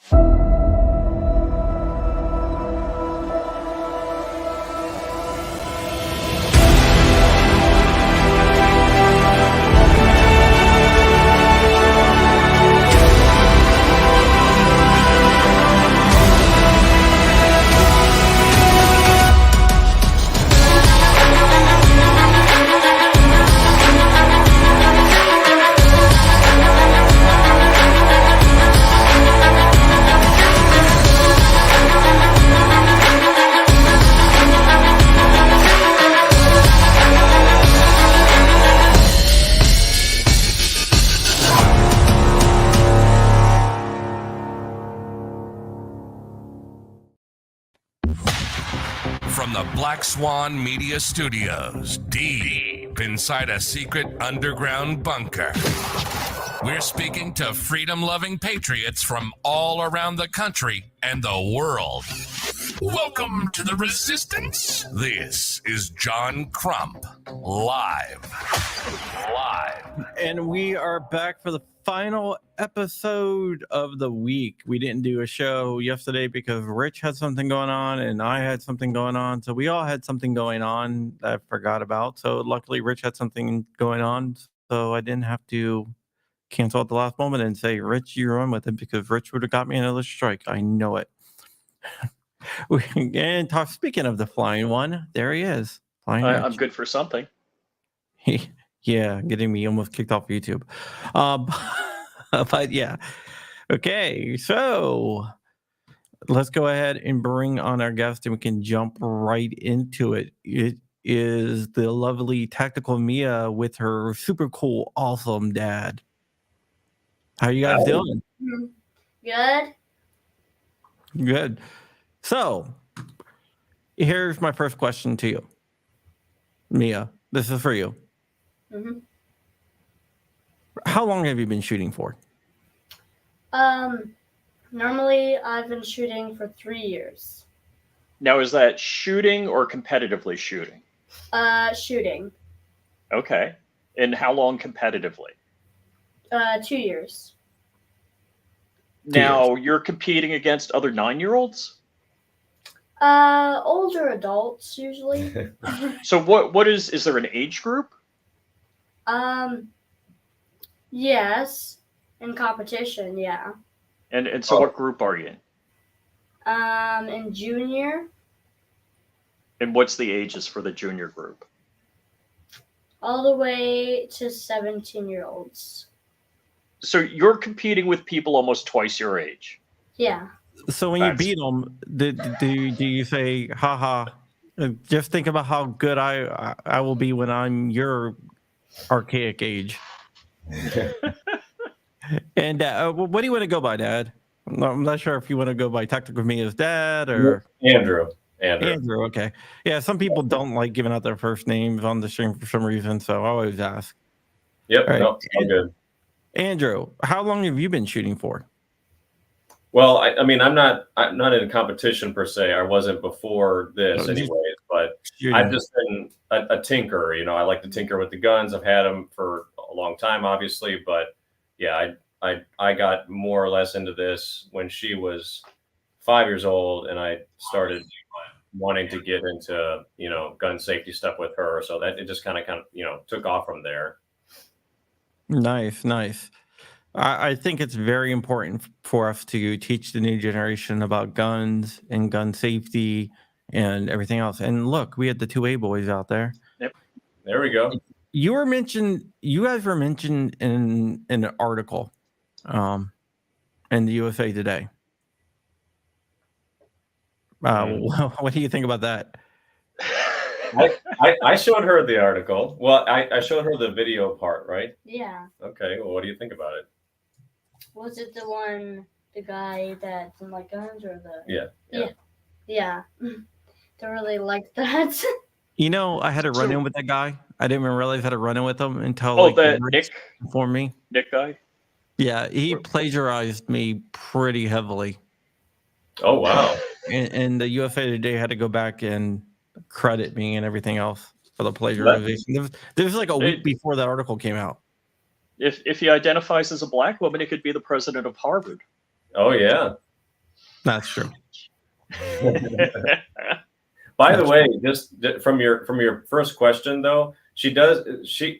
From the Black Swan Media Studios, deep inside a secret underground bunker, we're speaking to freedom-loving patriots from all around the country and the world. Welcome to the Resistance. This is John Crump, live. And we are back for the final episode of the week. We didn't do a show yesterday because Rich had something going on and I had something going on. So we all had something going on that I forgot about. So luckily Rich had something going on. So I didn't have to cancel at the last moment and say, Rich, you run with it, because Rich would have got me another strike. I know it. And speaking of the flying one, there he is. I'm good for something. Yeah, getting me almost kicked off YouTube. But yeah. Okay, so let's go ahead and bring on our guest and we can jump right into it. It is the lovely Tactical Mia with her super cool, awesome dad. How you guys doing? Good. Good. So here's my first question to you. Mia, this is for you. Mm-hmm. How long have you been shooting for? Normally I've been shooting for 3 years. Now, is that shooting or competitively shooting? Shooting. Okay. And how long competitively? 2 years. Now, you're competing against other 9-year-olds? Older adults usually. So what is there an age group? Yes. In competition, yeah. And so what group are you in? In junior. And what's the ages for the junior group? All the way to 17-year-olds. So you're competing with people almost twice your age. Yeah. So when you beat them, do you say, haha, just think about how good I will be when I'm your archaic age? And what do you want to go by, Dad? I'm not sure if you want to go by Tactical Mia's dad or Andrew. Okay. Yeah, some people don't like giving out their first names on the stream for some reason, so I always ask. Yep, right. no, all good. Andrew, how long have you been shooting for? Well, I mean, I'm not in competition per se. I wasn't before this, anyways. But I've just been a tinker. You know, I like to tinker with the guns. I've had them for a long time, obviously. But yeah, I got more or less into this when she was 5 years old, and I started wanting to get into gun safety stuff with her. So that it just kind of took off from there. Nice. I think it's very important for us to teach the new generation about guns and gun safety and everything else. And look, we had the 2A boys out there. Yep. There we go. You guys were mentioned in an article in the USA Today. What do you think about that? I showed her the article. Well, I showed her the video part, right? Yeah. Okay. Well, what do you think about it? Was it the guy that didn't like guns or the? Yeah. Don't really like that. I had a run-in with that guy. I didn't even realize I had a run-in with him until that Nick informed me. Nick guy? Yeah, he plagiarized me pretty heavily. Oh, wow. And the USA Today had to go back and credit me and everything else for the plagiarization. There was like a week before that article came out. If he identifies as a black woman, he could be the president of Harvard. Oh, yeah. That's true. By the way, just from your first question though, she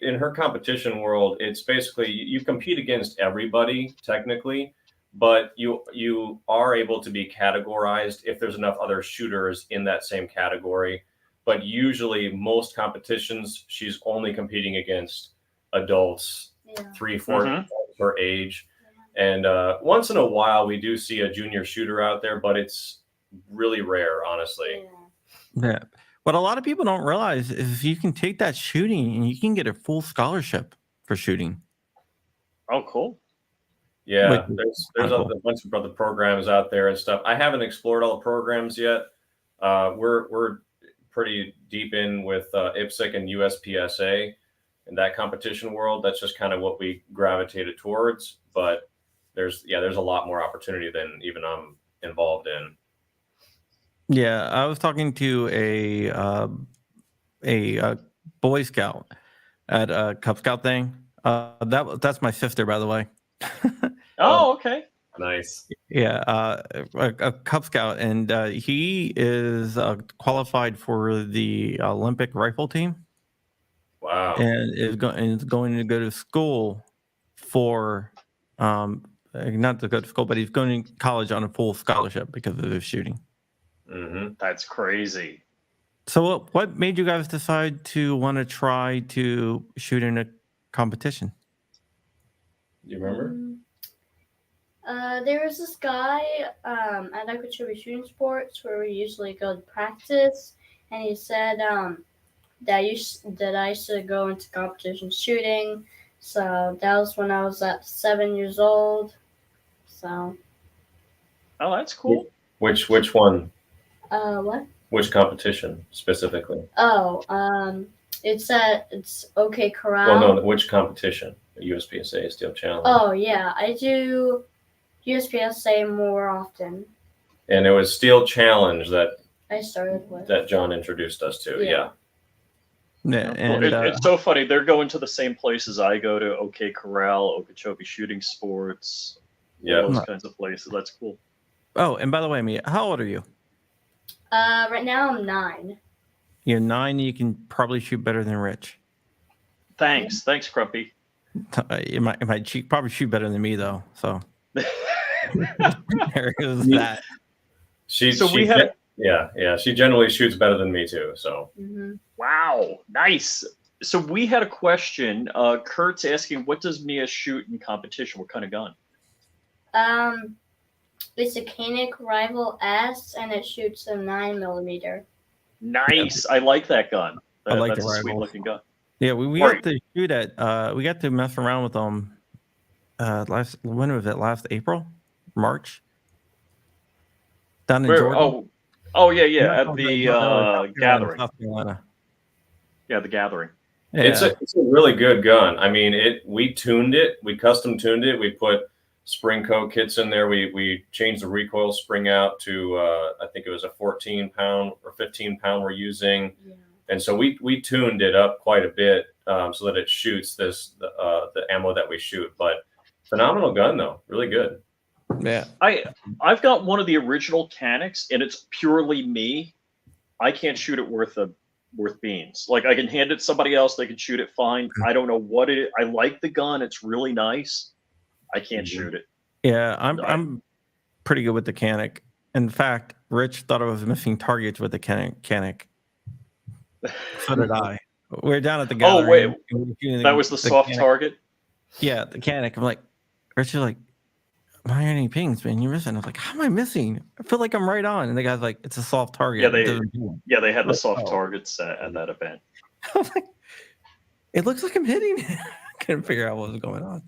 in her competition world, it's basically you compete against everybody technically, but you are able to be categorized if there's enough other shooters in that same category. But usually most competitions, she's only competing against adults, 3-4 her age. And once in a while we do see a junior shooter out there, but it's really rare, honestly. Yeah. What a lot of people don't realize is you can take that shooting and you can get a full scholarship for shooting. Oh, cool. Yeah, there's a bunch of other programs out there and stuff. I haven't explored all the programs yet. We're pretty deep in with IPSC and USPSA in that competition world. That's just kind of what we gravitated towards. But there's a lot more opportunity than even I'm involved in. Yeah, I was talking to a Boy Scout at a Cub Scout thing. That's my sister, by the way. Oh, okay. Nice. Yeah, a Cub Scout, and he is qualified for the Olympic rifle team. Wow. And is going to go to school for not to go to school, but he's going to college on a full scholarship because of his shooting. Mm-hmm. That's crazy. So what made you guys decide to want to try to shoot in a competition? Do you remember? There was this guy at Okeechobee Shooting Sports where we usually go to practice, and he said that I should go into competition shooting. So that was when I was at 7 years old. So. Oh, that's cool. Which one? What? Which competition specifically? Oh, it's OK Corral. Well, no, which competition? The USPSA Steel Challenge. Oh yeah, I do USPSA more often. And it was Steel Challenge that I started with. That John introduced us to. Yeah. Yeah, and it's so funny. They're going to the same places I go to: OK Corral, Okeechobee Shooting Sports, those kinds of places. That's cool. Oh, and by the way, Mia, how old are you? Right now I'm 9. You're 9. You can probably shoot better than Rich. Thanks, Crumpy. You might probably shoot better than me though. So there goes that. She generally shoots better than me too. So. Mm-hmm. Wow, nice. So we had a question. Kurt's asking, what does Mia shoot in competition? What kind of gun? It's a Koenig Rival S, and it shoots a 9mm. Nice. I like that gun. That's a sweet looking gun. Yeah, we got to shoot at. We got to mess around with them. When was it? Last April, March. Down in Jordan. Oh yeah. At the gathering. South Carolina. Yeah, the gathering. Yeah. It's a really good gun. I mean, we tuned it. We custom tuned it. We put spring coat kits in there. We changed the recoil spring out to I think it was a 14-pound or 15-pound we're using. Yeah. And so we tuned it up quite a bit so that it shoots the ammo that we shoot. But phenomenal gun though, really good. Yeah, I've got one of the original Canics, and it's purely me. I can't shoot it worth beans. Like I can hand it to somebody else, they can shoot it fine. I don't know what it is. I like the gun; it's really nice. I can't shoot it. Yeah, I'm pretty good with the Canic. In fact, Rich thought I was missing targets with the Canic. So did I. We're down at the gathering. Oh wait, that was the soft target. Yeah, the Canic. I'm like, Rich is like, why aren't any pings, man? You're missing. I was like, how am I missing? I feel like I'm right on. And the guy's like, it's a soft target. Yeah, they had the soft targets at that event. I was like, it looks like I'm hitting. I couldn't figure out what was going on.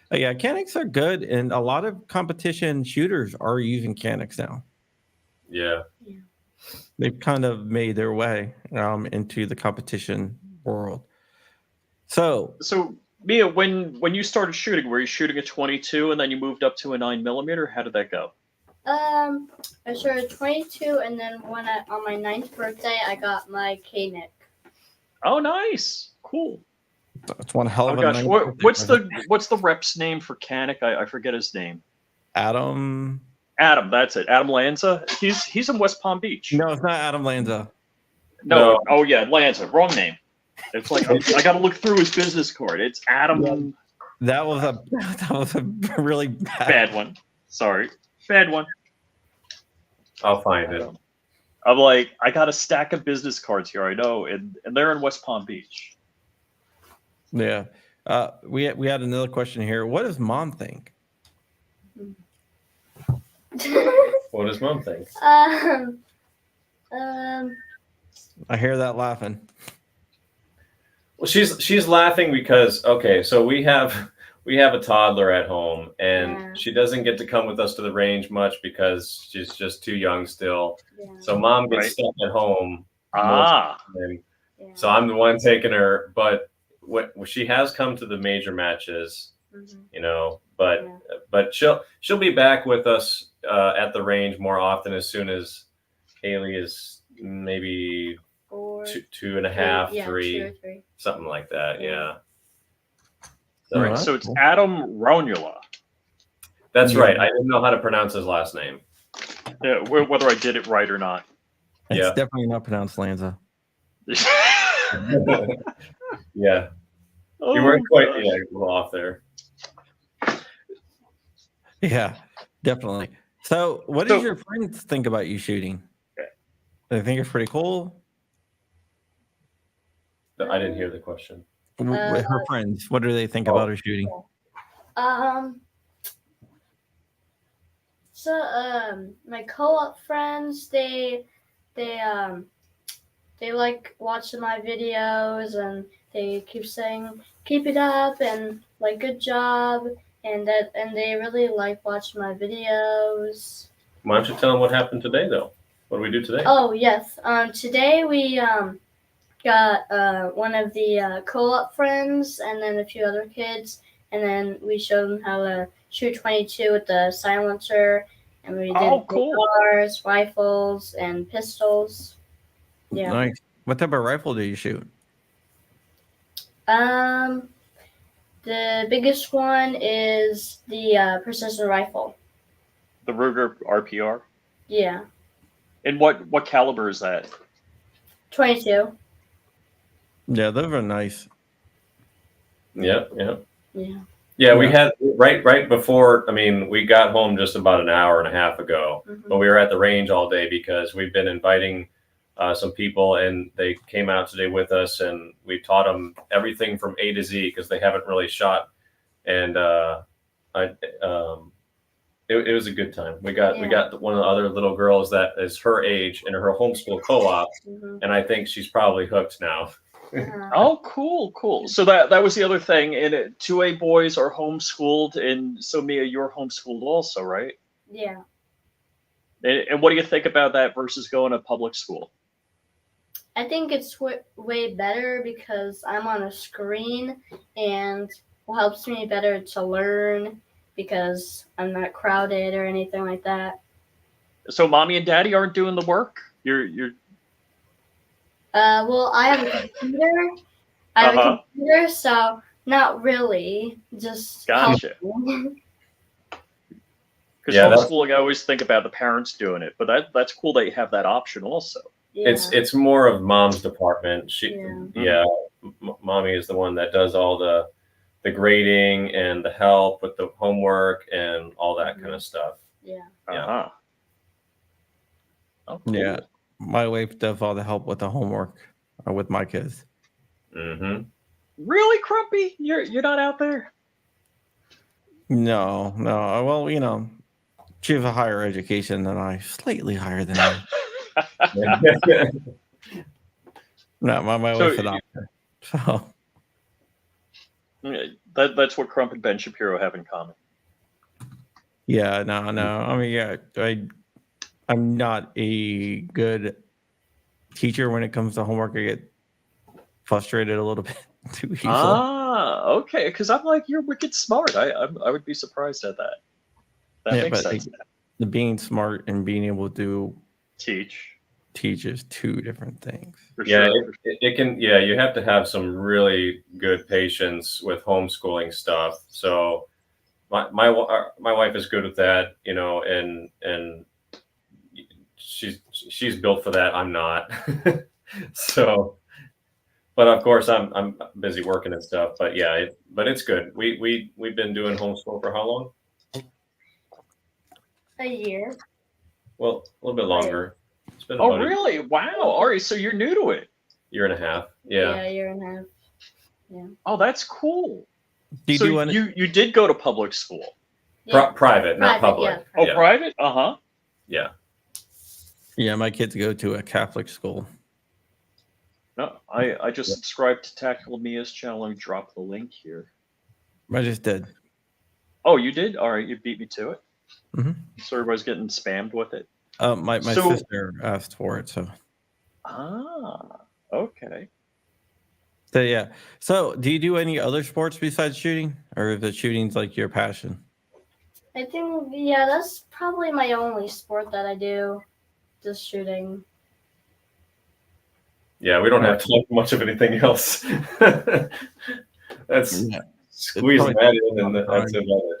But yeah, Canics are good, and a lot of competition shooters are using Canics now. Yeah. They've kind of made their way into the competition world. So Mia, when you started shooting, were you shooting a 22 and then you moved up to a 9mm? How did that go? I started 22, and then on my 9th birthday, I got my Koenig. Oh, nice, cool. That's one hell of a gosh, what's the rep's name for Canic? I forget his name. Adam. Adam, that's it. Adam Lanza. He's in West Palm Beach. No, it's not Adam Lanza. No. Oh yeah, Lanza. Wrong name. It's like I got to look through his business card. It's Adam. Yeah. That was a really bad one. Sorry, bad one. I'll find it. I'm like, I got a stack of business cards here. I know, and they're in West Palm Beach. Yeah. We had another question here. What does Mom think? What does Mom think? I hear that laughing. Well, she's laughing because so we have a toddler at home, and she doesn't get to come with us to the range much because she's just too young still. Yeah. So Mom gets stuck at home. So I'm the one taking her, but she has come to the major matches, but she'll be back with us at the range more often as soon as Haley is maybe 2.5, 3, something like that. Yeah. So it's Adam Raunula. That's right. I didn't know how to pronounce his last name. Yeah, whether I did it right or not. It's definitely not pronounced Lanza. Yeah. You weren't quite a little off there. Yeah, definitely. So what does your friends think about you shooting? They think it's pretty cool? I didn't hear the question. Her friends, what do they think about her shooting? My co-op friends, they like watching my videos, and they keep saying keep it up and like good job, and they really like watching my videos. Why don't you tell them what happened today, though? What do we do today? Oh yes, today we got one of the co-op friends and then a few other kids, and then we showed them how to shoot 22 with the silencer, and we did cars, rifles, and pistols. Yeah. Nice. What type of rifle do you shoot? The biggest one is the precision rifle. The Ruger RPR. Yeah. And what caliber is that? 22. Yeah, those are nice. Yeah. Yeah, we had right before. I mean, we got home just about an hour and a half ago, but we were at the range all day because we've been inviting some people, and they came out today with us, and we taught them everything from A to Z because they haven't really shot, and it was a good time. We got one of the other little girls that is her age in her homeschool co-op, and I think she's probably hooked now. Oh, cool. So that was the other thing. And 2A boys are homeschooled, and so Mia, you're homeschooled also, right? Yeah. And what do you think about that versus going to public school? I think it's way better because I'm on a screen, and it helps me better to learn because I'm not crowded or anything like that. So mommy and daddy aren't doing the work? You're well, I have a computer. So not really. Just gotcha. Because homeschooling, I always think about the parents doing it, but that's cool that you have that option also. Yeah. It's more of mom's department. Mommy is the one that does all the grading and the help with the homework and all that kind of stuff. Yeah. Oh, cool. Yeah. My wife does all the help with the homework with my kids. Mm-hmm. Really, Crumpy? You're not out there? No. Well, she has a higher education than I, slightly higher than I. No, my wife's a doctor. So that's what Crump and Ben Shapiro have in common. Yeah, no. I mean, I'm not a good teacher when it comes to homework. I get frustrated a little bit too easily. Okay. Because I'm like, you're wicked smart. I would be surprised at that. That makes sense. The being smart and being able to teach is two different things. It can. Yeah, you have to have some really good patience with homeschooling stuff. So my wife is good with that, you know, and she's built for that. I'm not. So, but of course I'm busy working and stuff. But yeah, but it's good. We've been doing homeschool for how long? A year. Well, a little bit longer. It's been Oh, about really? Wow. All right. So you're new to it. a year and a half. Yeah, Yeah. a year and a half. Oh, that's cool. Do you So do any? you did go to public school. Yeah. Private, not public. Yeah. Oh, Yeah. private? Uh-huh. Yeah. Yeah, my kids go to a Catholic school. No, I just subscribed to Tactical Mia's channel and dropped the link here. I just did. Oh, you did? All right, you beat me to it. Mhm. So everybody's getting spammed with it. My So- sister asked for it, so. Okay. So yeah. So do you do any other sports besides shooting, or is the shooting's like your passion? I think that's probably my only sport that I do, just shooting. Yeah, we don't have time for much of anything else. That's Yeah. squeezing probably that in, and that's about it.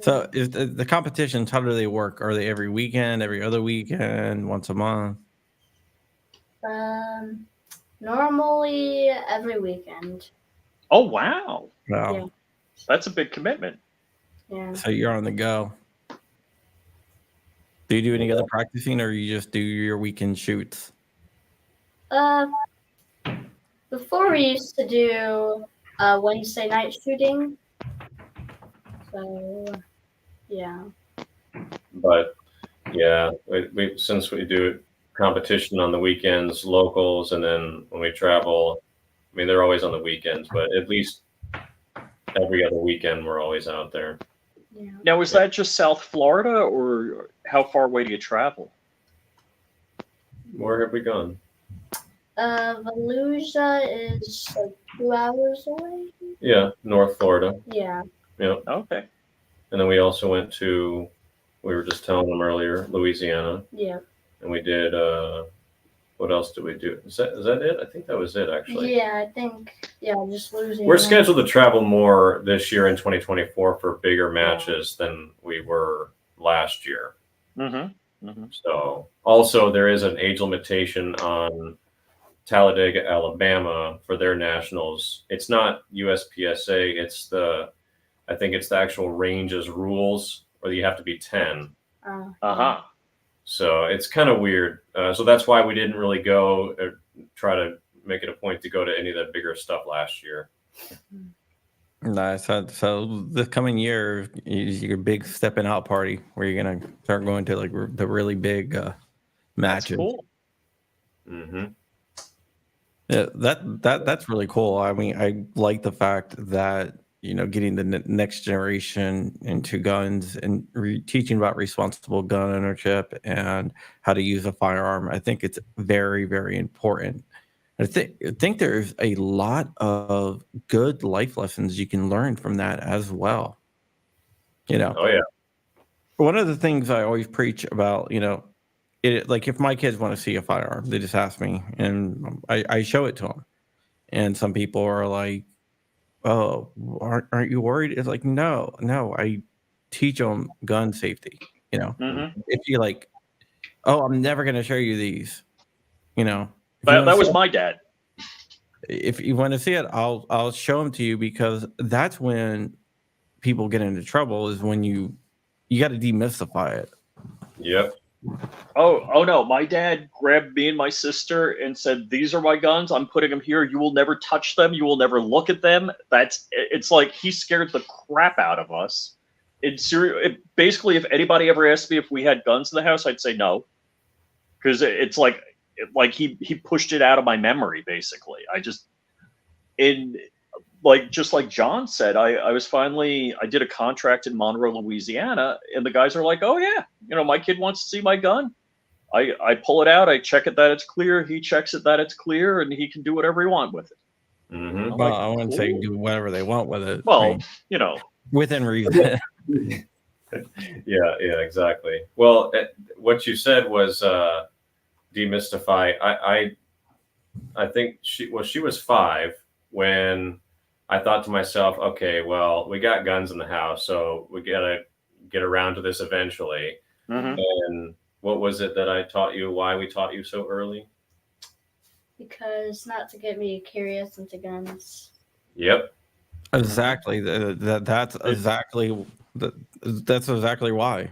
So is the competitions, how do they work? Are they every weekend, every other weekend, once a month? Normally every weekend. Oh, wow. Wow. Yeah. That's a big commitment. Yeah. So you're on the go. Do you do any other practicing, or you just do your weekend shoots? Before we used to do Wednesday night shooting. So yeah. But yeah, we since we do competition on the weekends, locals, and then when we travel, I mean they're always on the weekends, but at least every other weekend we're always out there. Yeah. Now, is that just South Florida, or how far away do you travel? Where have we gone? Volusia is like 2 hours away. Yeah, North Florida. Yeah. Yeah, Okay. and then we also went to, we were just telling them earlier, Louisiana, Yeah. and we did. What else did we do? Is that it? I think that was it actually. Yeah, I think just losing. We're scheduled to travel more this year in 2024 for bigger matches than we were last year. Mm-hmm. Mm-hmm. So also there is an age limitation on Talladega, Alabama for their nationals. It's not USPSA. I think it's the actual ranges rules, or you have to be 10. Uh-huh. So it's kind of weird. So that's why we didn't really go or try to make it a point to go to any of the bigger stuff last year. Nice. So this coming year is your big stepping out party where you're gonna start going to like the really big That's matches. cool. Mm-hmm. Yeah, that's really cool. I mean, I like the fact that getting the next generation into guns and teaching about responsible gun ownership and how to use a firearm. I think it's very, very important. I think there's a lot of good life lessons you can learn from that as well. Oh yeah. One of the things I always preach about, like if my kids want to see a firearm, they just ask me and I show it to them. And some people are like, "Oh, aren't you worried?" It's like, no, I teach them gun safety. Mm-hmm. If you like, "Oh, I'm never going to show you these," That was my dad. if you want to see it, I'll show them to you, because that's when people get into trouble, is when you got to demystify it. Yep. Oh no, my dad grabbed me and my sister and said, "These are my guns. I'm putting them here. You will never touch them. You will never look at them." It's like he scared the crap out of us. Basically, if anybody ever asked me if we had guns in the house, I'd say no, because it's like he pushed it out of my memory. Basically, just like John said, I did a contract in Monroe, Louisiana, and the guys are like, "Oh yeah, my kid wants to see my gun." I pull it out, I check it that it's clear, he checks it that it's clear, and he can do whatever he wants with it. Mm-hmm. Well, I wouldn't say do whatever they want with it. Well, I mean, within reason. Yeah, exactly. Well, what you said was demystify. I think she was 5 when I thought to myself, okay, well, we got guns in the house, so we gotta get around to this eventually. Mhm. And what was it that I taught you? Why we taught you so early? Because not to get me curious into guns. Yep. Exactly. That's exactly why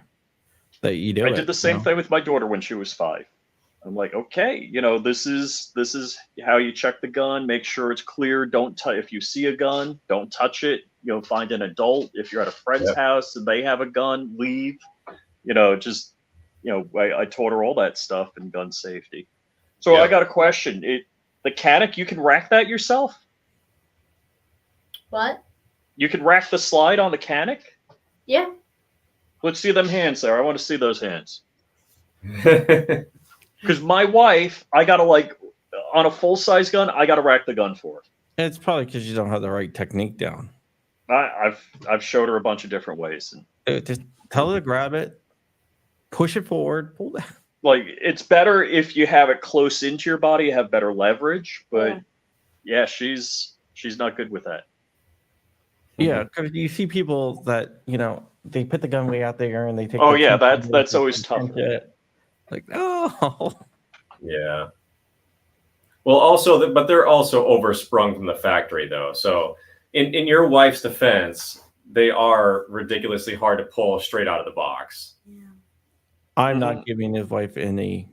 that you do I it. did the same thing with my daughter when she was 5. I'm like, okay, this is how you check the gun. Make sure it's clear. Don't touch. If you see a gun, don't touch it. Find an adult. If you're at a friend's house and they have a gun, leave. Just I taught her all that stuff in gun safety. So I got a question. The Canik, you can rack that yourself? What? You can rack the slide on the Canik? Yeah. Let's see them hands there. I want to see those hands. Because my wife, I gotta on a full size gun, I gotta rack the gun for her. It's probably because you don't have the right technique down. I've showed her a bunch of different ways. And Just tell her to grab it, push it forward, pull that. it's better if you have it close into your body, you have better leverage. But yeah, she's not good with that. Yeah, because you see people that they put the gun way out there and they take. Oh yeah, that's always tough. Like, oh. Yeah. Well, also, but they're also oversprung from the factory, though. So, in your wife's defense, they are ridiculously hard to pull straight out of the box. Yeah. I'm not giving his wife any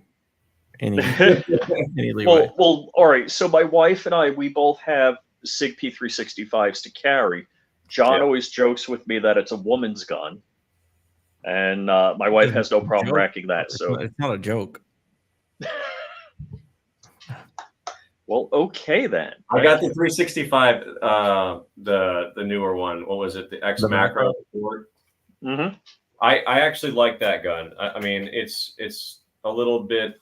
leeway. Well, all right. So my wife and I, we both have SIG P365s to carry. John always jokes with me that it's a woman's gun, and my wife has no problem racking that. So it's not a joke. Well, okay then. I got the 365, the newer one. What was it? The X Macro. Mm-hmm. I actually like that gun. I mean, it's a little bit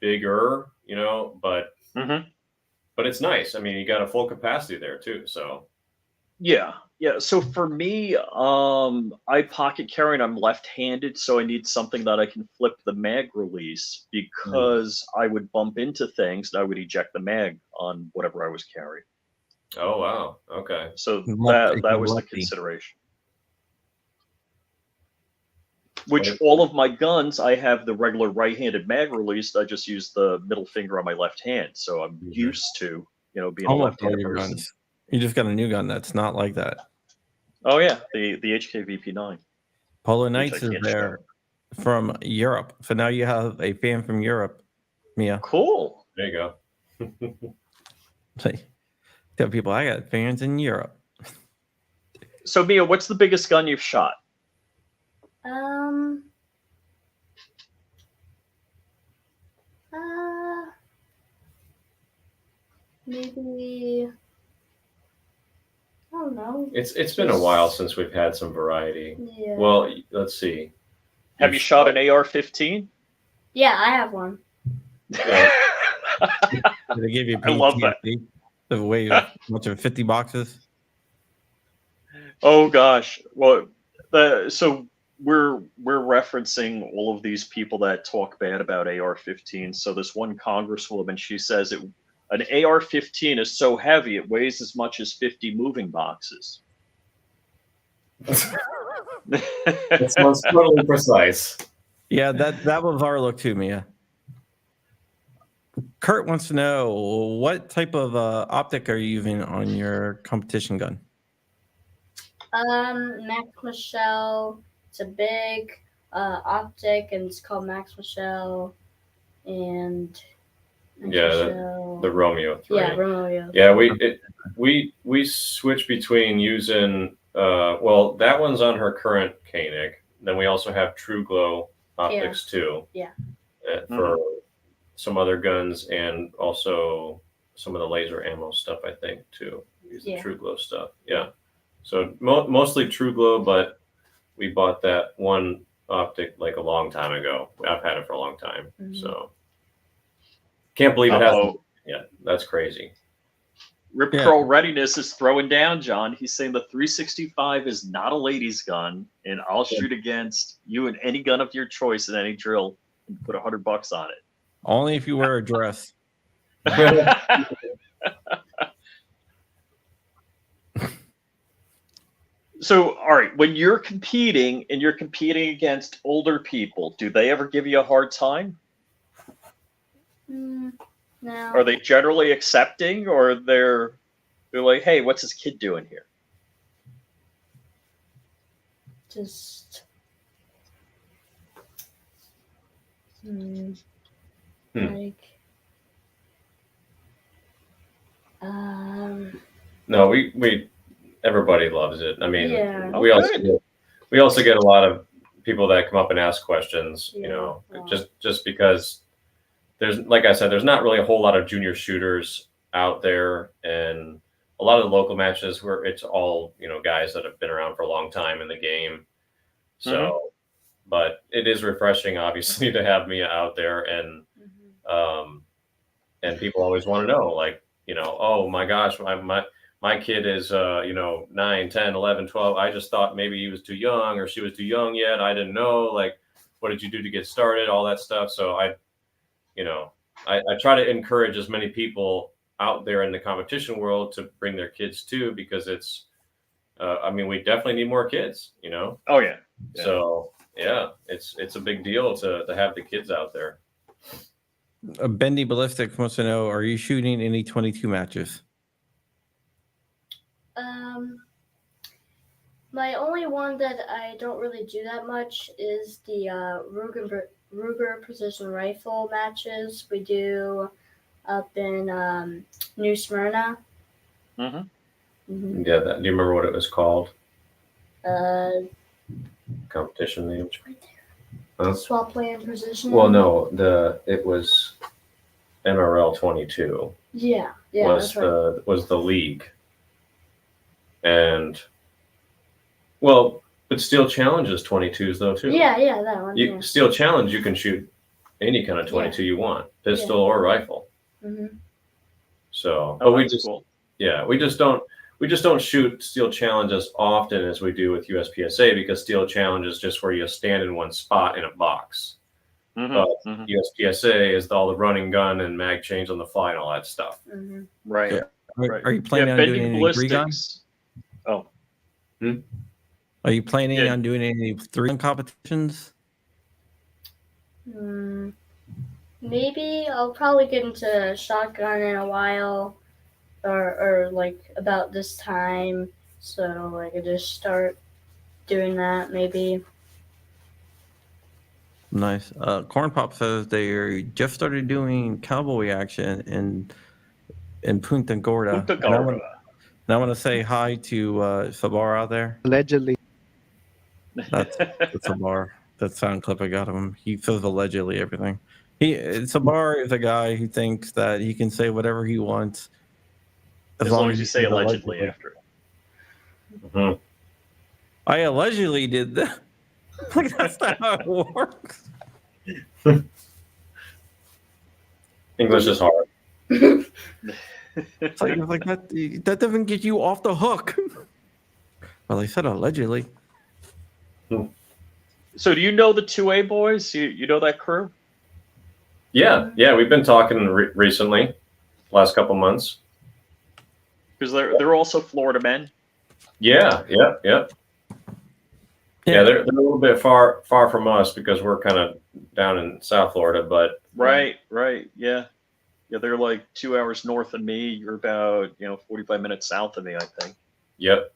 bigger, but it's nice. I mean, you got a full capacity there too. So yeah. So for me, I pocket carry and I'm left-handed, so I need something that I can flip the mag release because I would bump into things and I would eject the mag on whatever I was carrying. Oh wow, okay. So that was the consideration. Which all of my guns, I have the regular right-handed mag release. I just use the middle finger on my left hand, so I'm used to being a left-handed person. Guns. You just got a new gun that's not like that. Oh yeah, the HK VP9. Polo Knights is there from Europe, so now you have a fan from Europe, Mia. Cool. There you go. Tell people I got fans in Europe. So Mia, what's the biggest gun you've shot? Maybe. I don't know. It's been a while since we've had some variety. Yeah. Well, let's see. Have you shot an AR-15? Yeah, I have one. Yeah. Did they give you I love that. The way of much of 50 boxes? Oh gosh. Well, so we're referencing all of these people that talk bad about AR-15. So this one congresswoman, she says an AR-15 is so heavy it weighs as much as 50 moving boxes. That sounds totally precise. Yeah, that was our look too, Mia. Kurt wants to know what type of optic are you using on your competition gun? Max Michelle. It's a big optic, and it's called Max Michelle. And the Romeo 3. Yeah, Romeo. Yeah, we switch between using that one's on her current Koenig. Then we also have True Glow optics too. Yeah. For some other guns and also some of the laser ammo stuff, I think too. Use the True Glow stuff. Yeah. So mostly True Glow, but we bought that one optic like a long time ago. I've had it for a long time. So can't believe it hasn't. Yeah, that's crazy. Rip Curl Readiness is throwing down, John. He's saying the 365 is not a ladies' gun, and I'll shoot against you in any gun of your choice in any drill and put $100 on it. Only if you wear a dress. So, all right, when you're competing and you're competing against older people, do they ever give you a hard time? No. Are they generally accepting, or they're like, "Hey, what's this kid doing here?" Just. Hmm. Like. No, we everybody loves it. I mean, Yeah. we Okay. also get a lot of people that come up and ask questions. You Yeah, know, wow. just because there's, like I said, there's not really a whole lot of junior shooters out there, and a lot of the local matches where it's all, you know, guys that have been around for a long time in the game. So, but it is refreshing, obviously, to have me out there, and people always want to know, like, you know, oh my gosh, my kid is, you know, 9, 10, 11, 12. I just thought maybe he was too young or she was too young yet. I didn't know, like, what did you do to get started? All that stuff. So you know, I try to encourage as many people out there in the competition world to bring their kids too, because it's, I mean, we definitely need more kids, you know? Oh yeah. So yeah, it's a big deal to have the kids out there. Bendy Ballistic wants to know: are you shooting any 22 matches? My only one that I don't really do that much is the Ruger precision rifle matches we do up in New Smyrna. Mm-hmm. Mm-hmm. Yeah, do you remember what it was called? Competition name? Right there. Huh? Swap land precision. Well, no, it was MRL 22. Yeah, was that's right. was the league, and well, but Steel Challenge is 22s though too. Yeah, that one. Steel Challenge, you can shoot any kind of 22 you want, pistol or rifle. Mm-hmm. So, but we just cool. we just don't shoot Steel Challenge as often as we do with USPSA, because Steel Challenge is just where you stand in one spot in a box. But USPSA is all the running gun and mag change on the fly and all that stuff. Mm-hmm. Right. Yeah. Right. Are you planning on doing any three gun? Oh. Are you planning on doing any three gun competitions? Maybe I'll probably get into shotgun in a while, or like about this time, so I could just start doing that maybe. Nice. Corn Pop says they just started doing cowboy action in Punta Gorda. Punta Gorda. And I want to say hi to Sabar out there. Allegedly. That's Sabar. That sound clip I got of him. He says allegedly everything. Sabar is a guy who thinks that he can say whatever he wants as long as you say allegedly after. Mm-hmm. I allegedly did that. Like, that's not how it works. English is hard. It's like that doesn't get you off the hook. Well, they said allegedly. So do you know the 2A boys? You know that crew? Yeah, we've been talking recently, last couple months. Because they're also Florida men. Yeah. Yeah, they're a little bit far from us because we're kind of down in South Florida, but right, yeah, they're like 2 hours north of me. You're about 45 minutes south of me, I think. Yep.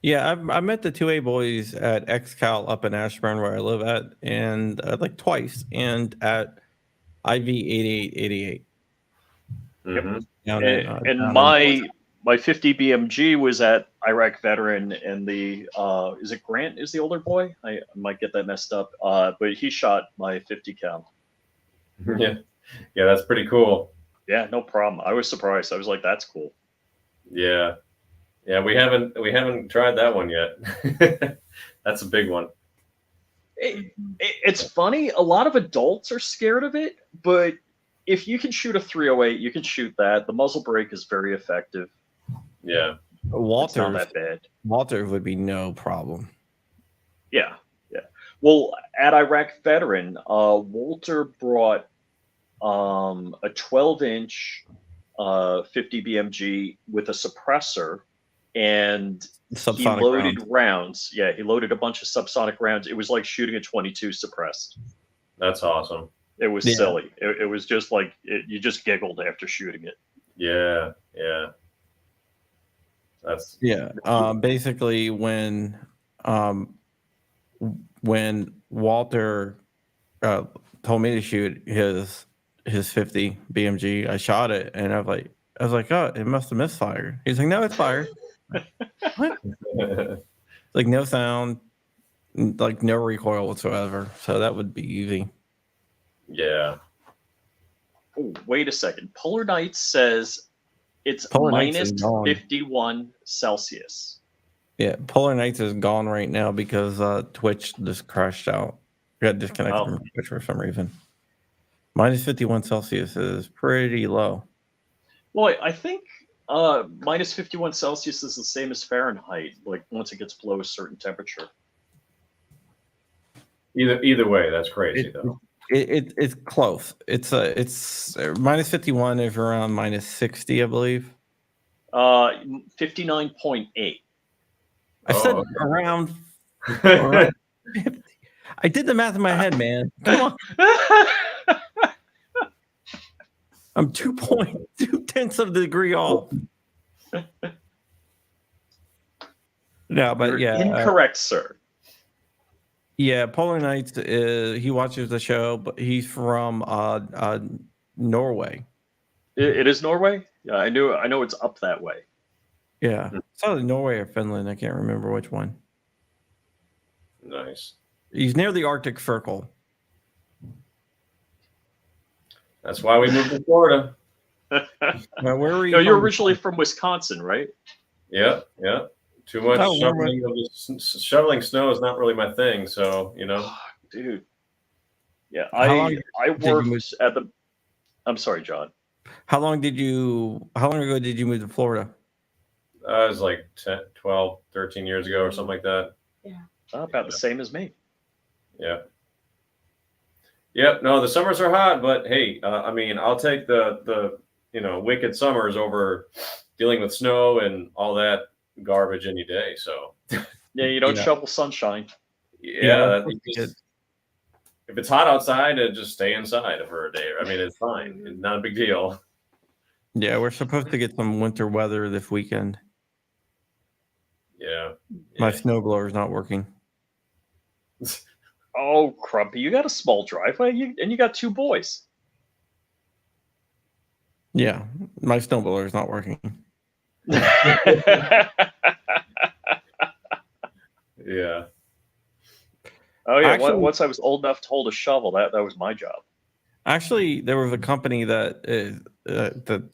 Yeah, I met the 2A boys at XCal up in Ashburn where I live at, and like twice, and at IV 8888. Mm-hmm. And my 50 BMG was at Iraq Veteran, and the is it Grant is the older boy? I might get that messed up, but he shot my 50 cal. Yeah, that's pretty cool. Yeah, no problem. I was surprised. I was like, that's cool. Yeah, we haven't tried that one yet. That's a big one. It's funny. A lot of adults are scared of it, but if you can shoot a 308, you can shoot that. The muzzle brake is very effective. Yeah, it's not that bad. Walter would be no problem. Yeah. Well, at Iraq Veteran, Walter brought a 12-inch 50 BMG with a suppressor and he Subsonic loaded rounds. rounds. Yeah, he loaded a bunch of subsonic rounds. It was like shooting a 22 suppressed. That's awesome. It was Yeah. silly. It was just like you just giggled after shooting it. Yeah, yeah. That's Basically, when Walter told me to shoot his 50 BMG, I shot it, and I was like, oh, it must have misfired. He's like, no, it's fired. What? Like no sound, like no recoil whatsoever. So that would be easy. yeah. Oh, wait a second. Polar Night says it's Polar Nights minus is gone. 51 Celsius. Yeah, Polar Nights is gone right now because Twitch just crashed out. Got disconnected Oh. from Twitch for some reason. Minus 51 Celsius is pretty low. Well, I think minus 51 Celsius is the same as Fahrenheit. Like once it gets below a certain temperature. Either way, that's crazy though. It's close. It's minus 51 is around minus 60, I believe. 59.8. I said okay. around 50. I did the math in my head, man. Come on. I'm 2.2 of the degree off. No, but You're yeah. incorrect, sir. Yeah, Polar Nights he watches the show, but he's from Norway. It is Norway? Yeah, I know it's up that way. Yeah. It's either Norway or Finland. I can't remember which one. Nice. He's near the Arctic Circle. That's why we moved to Florida. Now, where were you? No, you're from? originally from Wisconsin, right? Yeah, yeah. Too much Oh, shoveling snow is not really my thing. So Dude. Yeah, How long I did you worked move- at the. I'm sorry, John. How long ago did you move to Florida? it was like 10, 12, 13 years ago or something like that. About the same as me. Yeah. Yep. No, the summers are hot, but hey, I mean, I'll take the wicked summers over dealing with snow and all that garbage any day. So Yeah, you don't shovel sunshine. if it's hot outside, just stay inside for a day. I mean, it's fine. It's not a big deal. Yeah, we're supposed to get some winter weather this weekend. Yeah. My snowblower's not working. Oh, Crumpy, you got a small driveway, and you got two boys. Yeah, my snowblower's not working. Yeah. Oh yeah. Actually- Once I was old enough to hold a shovel, that was my job. Actually, there was a company that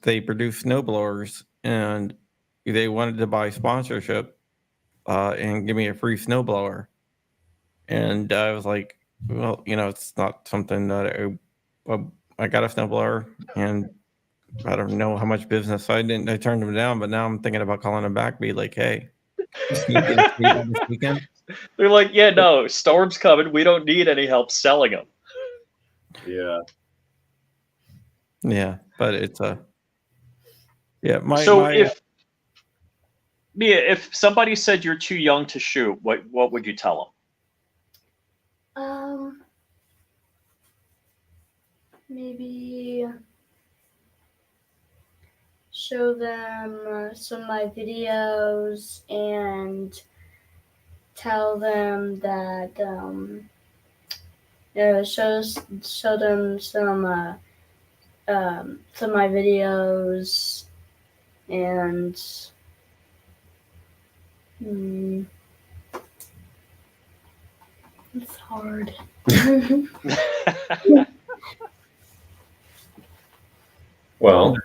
they produce snowblowers, and they wanted to buy sponsorship and give me a free snowblower. And I was like, well, it's not something that I got a snowblower, and I don't know how much business. So I turned them down, but now I'm thinking about calling them back, be like, hey, can you get a free one this weekend? They're like, yeah, no, storm's coming. We don't need any help selling them. Yeah. Yeah, but it's if somebody said you're too young to shoot, what would you tell them? Maybe show them some of my videos and tell them that show them some of my videos and it's hard. Well,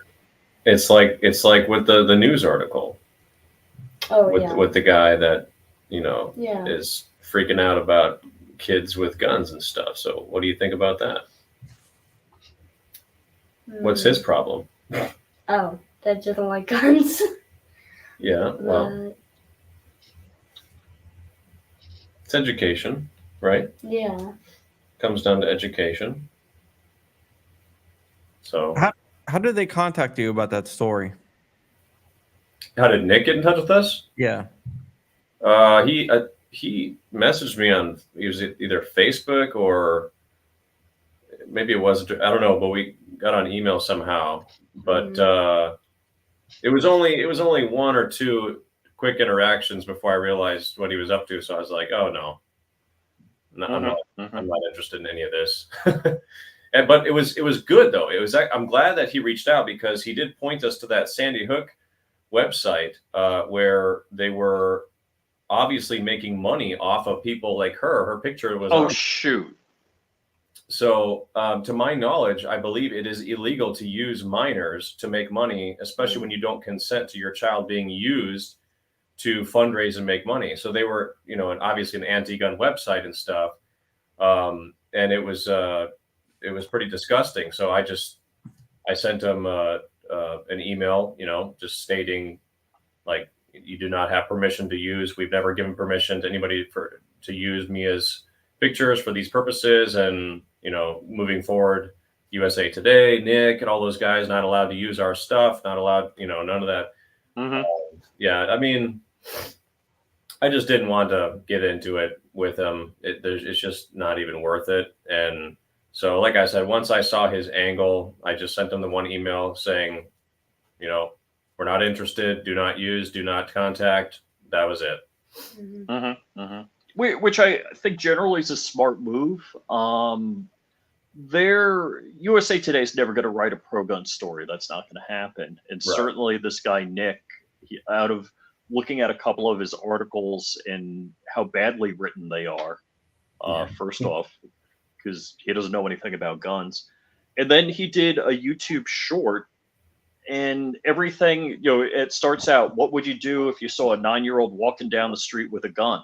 it's like with the news article with the guy that is freaking out about kids with guns and stuff. So what do you think about that? What's his problem? Oh, that doesn't like guns. Yeah, well, it's education, right? Yeah. Comes down to education. So how did they contact you about that story? How did Nick get in touch with us? Yeah. He messaged me on either Facebook or maybe it was, I don't know, but we got on email somehow. But it was only one or two quick interactions before I realized what he was up to. So I was like, oh no, I'm not interested in any of this. But it was good though. I'm glad that he reached out because he did point us to that Sandy Hook website where they were obviously making money off of people like her. Her picture was on. Shoot. So to my knowledge, I believe it is illegal to use minors to make money, especially when you don't consent to your child being used to fundraise and make money. So they were, obviously an anti-gun website and stuff. And it was pretty disgusting. So I sent him an email, just stating like, you do not have permission to use. We've never given permission to anybody to use me as pictures for these purposes. And, moving forward, USA Today, Nick, and all those guys not allowed to use our stuff, not allowed, none of that. Yeah. I mean, I just didn't want to get into it with him. It's just not even worth it. And so, like I said, once I saw his angle, I just sent him the one email saying, we're not interested. Do not use. Do not contact. That was it. Which I think generally is a smart move. USA Today is never going to write a pro-gun story. That's not going to happen. And certainly this guy Nick, out of looking at a couple of his articles and how badly written they are, first off, because he doesn't know anything about guns, and then he did a YouTube short. And everything, it starts out, what would you do if you saw a 9-year-old walking down the street with a gun?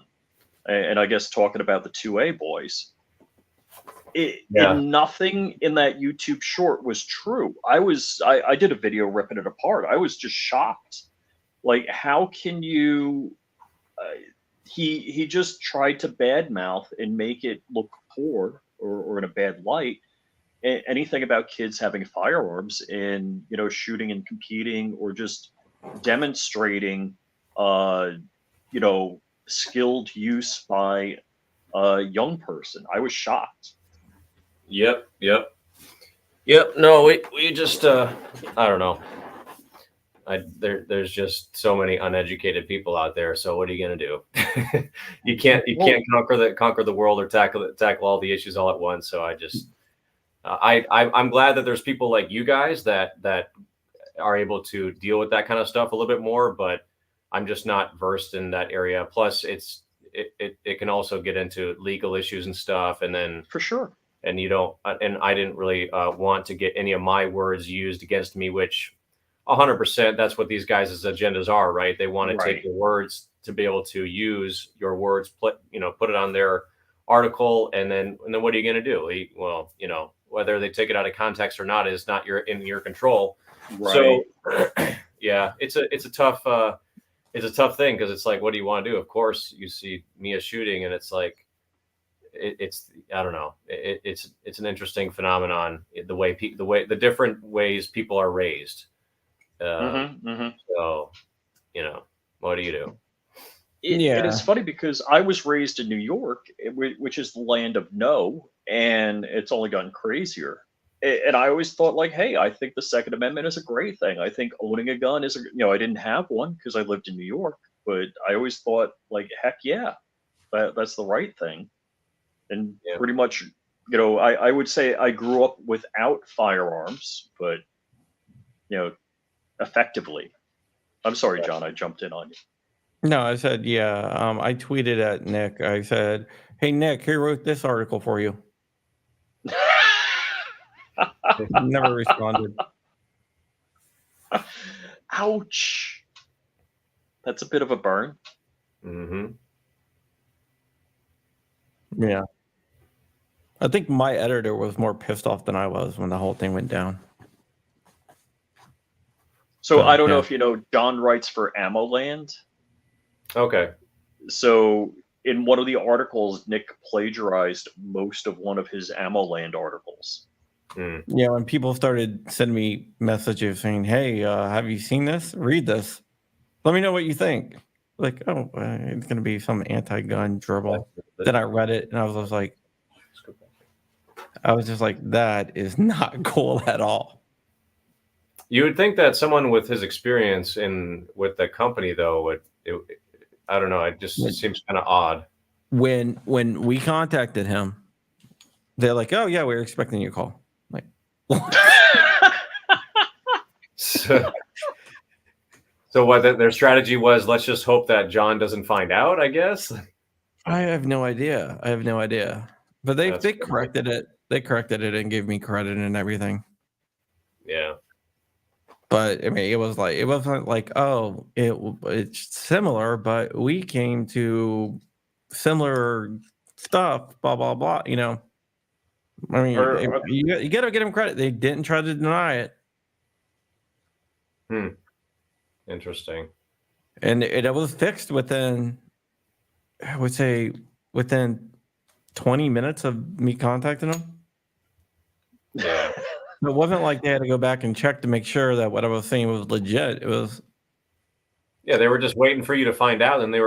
And I guess talking about the 2A boys. And nothing in that YouTube short was true. I did a video ripping it apart. I was just shocked. Like, how can you, he just tried to badmouth and make it look poor or in a bad light. Anything about kids having firearms and shooting and competing or just demonstrating skilled use by a young person. I was shocked. Yep. No, we just I don't know. There's just so many uneducated people out there. So what are you gonna do? you can't conquer the world or tackle all the issues all at once. So I'm glad that there's people like you guys that are able to deal with that kind of stuff a little bit more, but I'm just not versed in that area. Plus it can also get into legal issues and stuff. And then for sure. And I didn't really want to get any of my words used against me, which 100% that's what these guys' agendas are, right? They want to take your words to be able to use your words, put it on their article. And then what are you going to do? Well, whether they take it out of context or not is not in your control. Right. So yeah, it's a tough thing. Cause it's like, what do you want to do? Of course you see Mia shooting and it's like, I don't know. It's an interesting phenomenon, the different ways people are raised. So, what do you do? It is funny because I was raised in New York, which is the land of no, and it's only gotten crazier. And I always thought like, hey, I think the Second Amendment is a great thing. I think owning a gun is, I didn't have one because I lived in New York, but I always thought like, heck yeah, that's the right thing. And pretty much, I would say I grew up without firearms, but, effectively. I'm sorry, John, I jumped in on you. No, I said, I tweeted at Nick. I said, hey, Nick, who wrote this article for you? Never responded. Ouch. That's a bit of a burn. Yeah. I think my editor was more pissed off than I was when the whole thing went down. So I don't know if you know, John writes for AmmoLand. Okay. So in one of the articles, Nick plagiarized most of one of his AmmoLand articles. Yeah, when people started sending me messages saying, hey, have you seen this? Read this. Let me know what you think. Like, it's gonna be some anti-gun dribble. Then I read it and I was just like, that is not cool at all. You would think that someone with his experience with the company, though, I don't know. It just seems kind of odd. When we contacted him, they're like, "Oh yeah, we were expecting your call." Like, so what their strategy was? Let's just hope that John doesn't find out. I guess. I have no idea. But they corrected it. They corrected it and gave me credit and everything. Yeah. But I mean, it wasn't like, oh, it's similar, but we came to similar stuff, blah blah blah. You know, I mean, you got to get them credit. They didn't try to deny it. Interesting. And it was fixed within, I would say, within 20 minutes of me contacting them. Yeah. It wasn't like they had to go back and check to make sure that what I was saying was legit. It was. Yeah, they were just waiting for you to find out, and they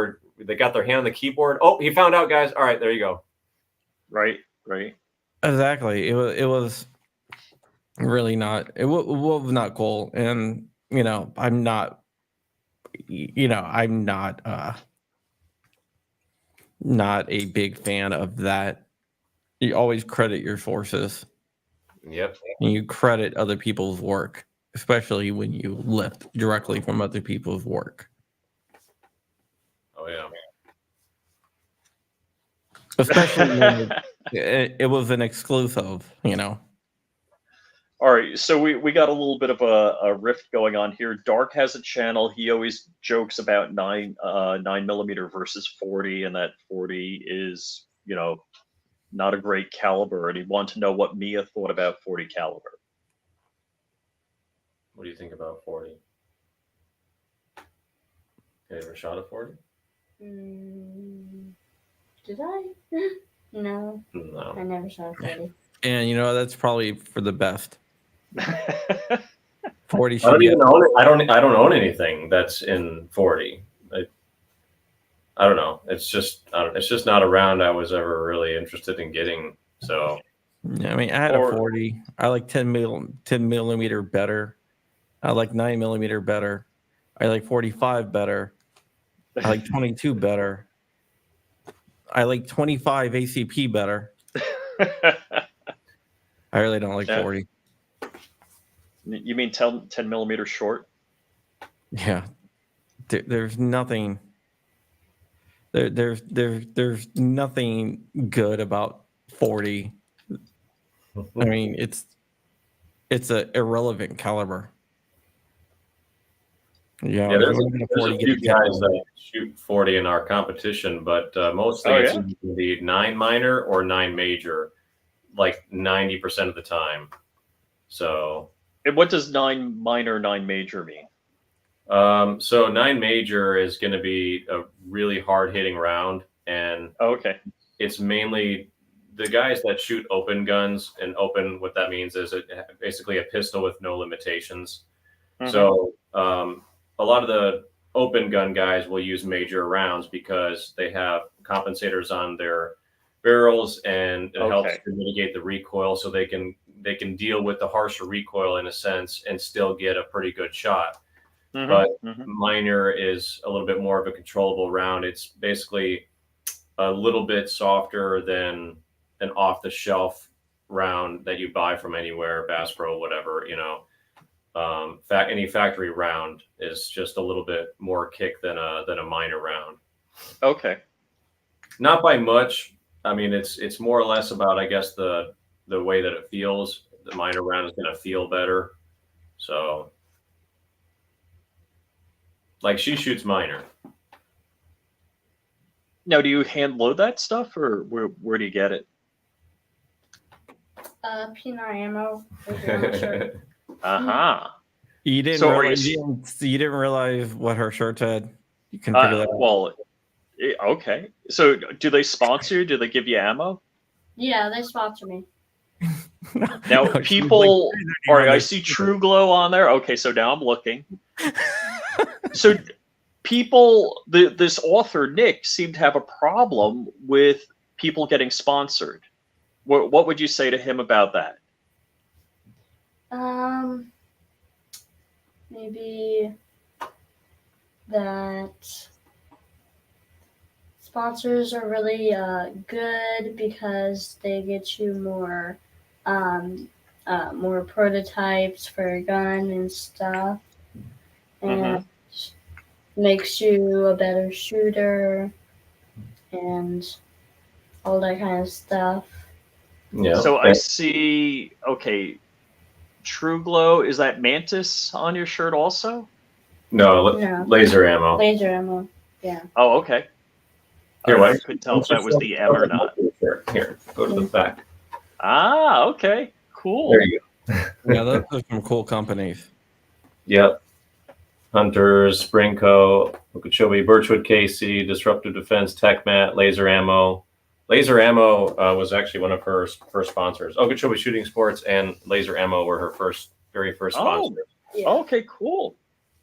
got their hand on the keyboard. Oh, he found out, guys. All right, there you go. Right. Exactly. It was really not. It was not cool, and I'm not. I'm not a big fan of that. You always credit your sources. Yep. And you credit other people's work, especially when you lift directly from other people's work. Oh, yeah. Especially when it was an exclusive, All right, so we got a little bit of a rift going on here. Dark has a channel. He always jokes about 9mm versus 40, and that 40 is, not a great caliber, and he wanted to know what Mia thought about 40 caliber. What do you think about 40? Have you ever shot a 40? Did I? No. I never shot a 40. And that's probably for the best. 40. I don't even own it. I don't own anything that's in 40. I don't know. It's just not a round I was ever really interested in getting. So yeah, I mean, I had a 40. I like 10 millimeter better. I like 9mm better. I like 45 better. I like 22 better. I like 25 ACP better. I really don't like 40. You mean 10mm short? Yeah. There's nothing. There's nothing good about 40. I mean, it's an irrelevant caliber. Yeah, there's a few guys that shoot 40 in our competition, but mostly it's the 9 minor or 9 major, like 90% of the time. So, and what does 9 minor, 9 major mean? So 9 major is going to be a really hard hitting round, and it's mainly the guys that shoot open guns, and open, what that means is basically a pistol with no limitations. Mm-hmm. So a lot of the open gun guys will use major rounds because they have compensators on their barrels, and it helps to mitigate the recoil, so they can deal with the harsher recoil in a sense and still get a pretty good shot. Mm-hmm. But minor is a little bit more of a controllable round. It's basically a little bit softer than an off-the-shelf round that you buy from anywhere, Bass Pro, whatever, any factory round is just a little bit more kick than a minor round. Okay. Not by much. I mean, it's more or less about, I guess, the way that it feels. The minor round is going to feel better. So, like, she shoots minor. Now, do you hand load that stuff, or where do you get it? P9 ammo. You didn't realize what her shirt said. You can figure that out. Well, okay. So, do they sponsor you? Do they give you ammo? Yeah, they sponsor me. Now, people. All right, I see True Glow on there. Okay, so now I'm looking. So, this author Nick seemed to have a problem with people getting sponsored. What would you say to him about that? Maybe that sponsors are really good because they get you more prototypes for your gun and stuff, and makes you a better shooter and all that kind of stuff. Yeah. So I see. Okay, True Glow, is that Mantis on your shirt also? No, laser ammo. Laser ammo. Yeah. Oh, okay. Here, I couldn't tell if that was the M or not. Here, go to the back. Ah, okay. Cool. There you go. Yeah, those are some cool companies. Yep. Hunters, Springco, Okeechobee, Birchwood KC, Disruptive Defense, TechMat, Laser Ammo. Laser Ammo was actually one of her first sponsors. Okeechobee Shooting Sports and Laser Ammo were her very first sponsors. Yeah. Okay, cool.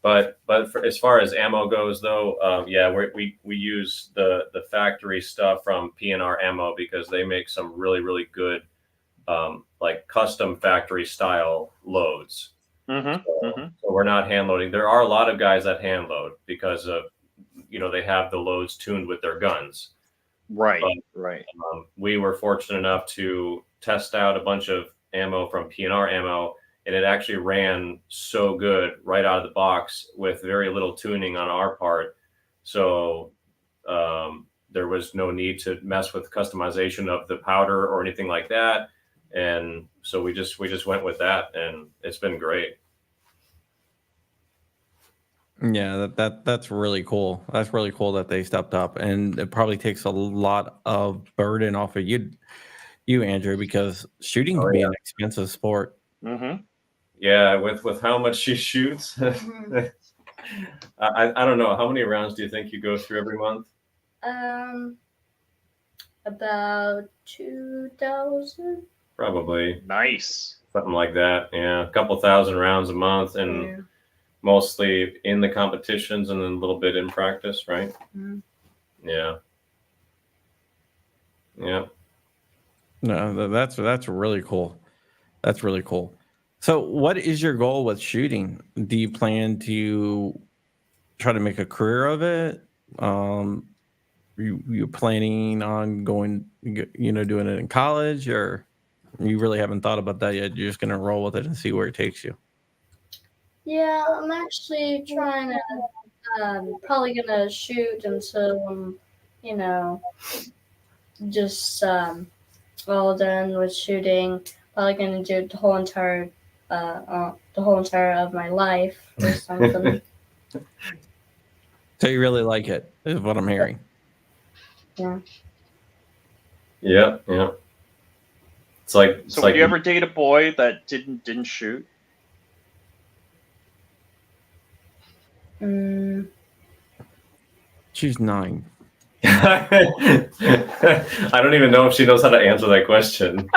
But as far as ammo goes, though, we use the factory stuff from P&R Ammo because they make some really good like custom factory style loads. So we're not hand loading. There are a lot of guys that hand load because of they have the loads tuned with their guns. Right. We were fortunate enough to test out a bunch of ammo from P&R Ammo, and it actually ran so good right out of the box with very little tuning on our part. So there was no need to mess with customization of the powder or anything like that. And so we just went with that, and it's been great. Yeah, that's really cool. That's really cool that they stepped up, and it probably takes a lot of burden off of you, Andrew, because shooting can be an expensive sport. Yeah, with how much she shoots, I don't know. How many rounds do you think you go through every month? About 2,000. Probably. Nice. Something like that. Yeah, a couple thousand rounds a month, and mostly in the competitions and then a little bit in practice, right? Yeah. No, that's really cool. That's really cool. So what is your goal with shooting? Do you plan to try to make a career of it? You planning on going, doing it in college, or you really haven't thought about that yet? You're just going to roll with it and see where it takes you. Yeah, I'm actually trying to, probably gonna shoot until I'm, just all done with shooting. Probably gonna do the whole entire of my life or something. So you really like it, is what I'm hearing. Yeah. Yeah. It's like. So, would you ever date a boy that didn't shoot? She's 9. I don't even know if she knows how to answer that question.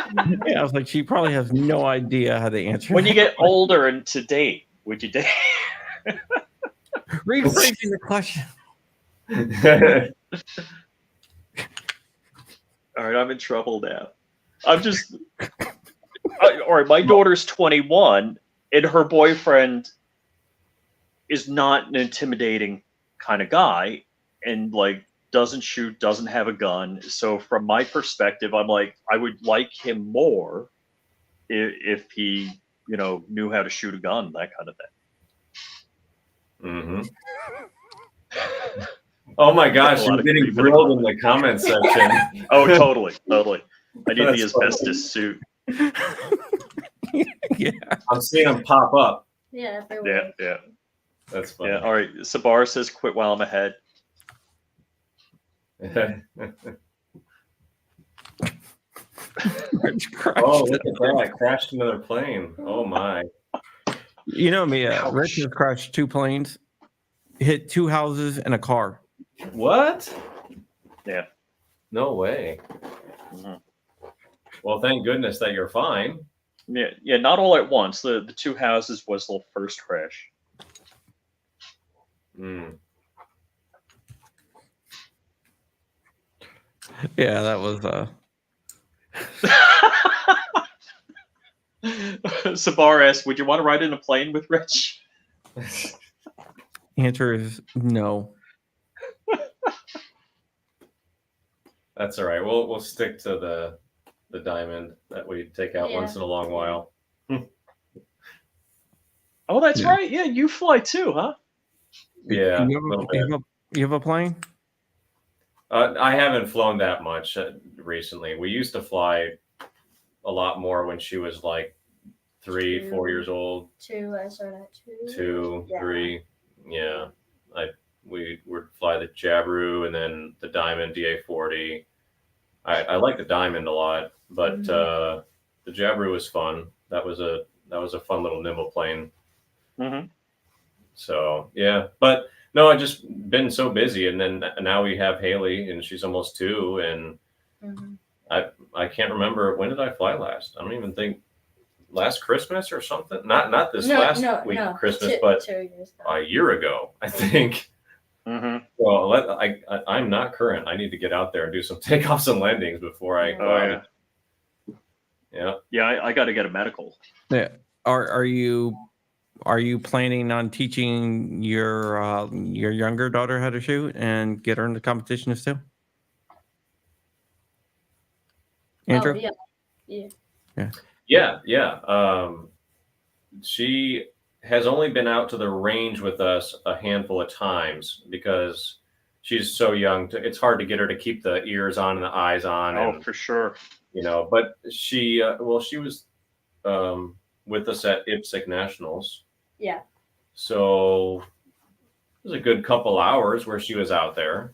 Yeah, I was like, she probably has no idea how to answer. When you get older and to date, would you date? Rephrasing the question. All right, I'm in trouble now. I'm just. All right, my daughter's 21, and her boyfriend is not an intimidating kind of guy, and doesn't shoot, doesn't have a gun. So from my perspective, I'm like, I would like him more if he, knew how to shoot a gun, that kind of thing. Oh my gosh, you're getting grilled in the comment section. Oh, totally. I need the asbestos suit. Yeah. I'm seeing them pop up. Yeah, everywhere. Yeah. That's funny. Yeah, all right. Sabar says, quit while I'm ahead. Oh, look at that. Crashed another plane. Oh, my. You know me, Rich has crashed 2 planes, hit 2 houses and a car. What? Yeah. No way. Well, thank goodness that you're fine. Yeah, not all at once. The 2 houses was the first crash. Yeah, that was Sabar asks, would you want to ride in a plane with Rich? answer is no. That's all right. We'll stick to the diamond that we take out once in a long while. Oh, that's Yeah. right. Yeah, you fly too, huh? Yeah, You a little have, bit. you have a plane? I haven't flown that much recently. We used to fly a lot more when she was like 3, 4 years old. 2, I started at 2. 2, Yeah. 3. Yeah. We would fly the Jabiru and then the Diamond DA40. I like the Diamond a lot, but the Jabiru was fun. That was a fun little nimble plane. Mm-hmm. So yeah, but no, I just been so busy, and then now we have Haley, and she's almost 2, and I can't remember, when did I fly last? I don't even think last Christmas or something. Not this last week Christmas, but 2 years ago. a year ago, I think. Mm-hmm. Well, I'm not current. I need to get out there and do some takeoffs and landings before I go out. Yeah. Yeah, I got to get a medical. Yeah. Are you planning on teaching your younger daughter how to shoot and get her into competitions too? Andrew? Oh, yeah. She has only been out to the range with us a handful of times because she's so young. It's hard to get her to keep the ears on and the eyes on. Oh, for sure. But she was with us at IPSC Nationals. Yeah. So it was a good couple hours where she was out there,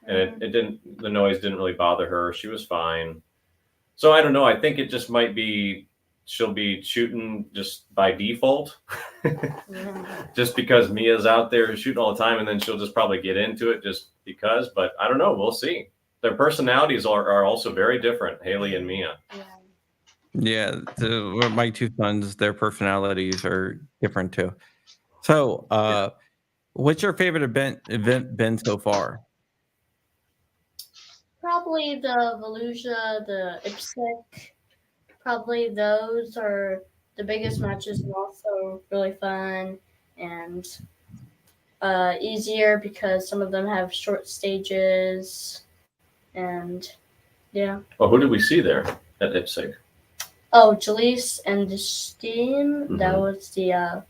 and the noise didn't really bother her. She was fine. So I don't know. I think it just might be she'll be shooting just by default, just because Mia's out there shooting all the time, and then she'll just probably get into it just because. But I don't know. We'll see. Their personalities are also very different, Haley and Mia. Yeah, my 2 sons, their personalities are different too. So, what's your favorite event been so far? Probably the Volusia, the IPSC. Probably those are the biggest matches, and also really fun and easier because some of them have short stages. And yeah. Well, who did we see there at IPSC? Oh, Jaleese and the Steam. That was the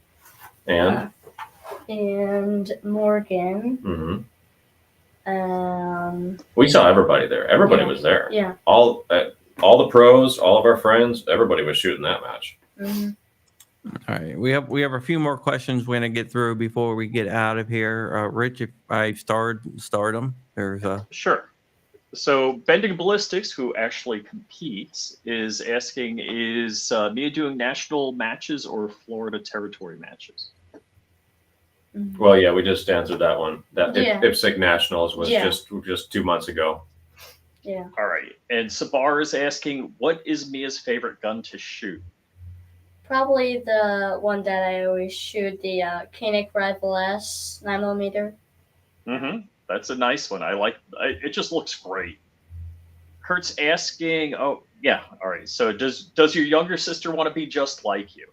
and Morgan. We saw everybody there. Everybody was there. Yeah. All the pros, all of our friends, everybody was shooting that match. All right, we have a few more questions we're gonna get through before we get out of here. Rich, if I start them, there's a sure. So Bending Ballistics, who actually competes, is asking, is Mia doing national matches or Florida territory matches? Well, yeah, we just answered that one. That IPSC Nationals was just 2 months ago. Yeah. All right. And Sabar is asking, what is Mia's favorite gun to shoot? Probably the one that I always shoot, the Koenig Rifle S 9mm. That's a nice one. I like it. Just looks great. Kurt's asking, oh yeah, all right. So does your younger sister want to be just like you?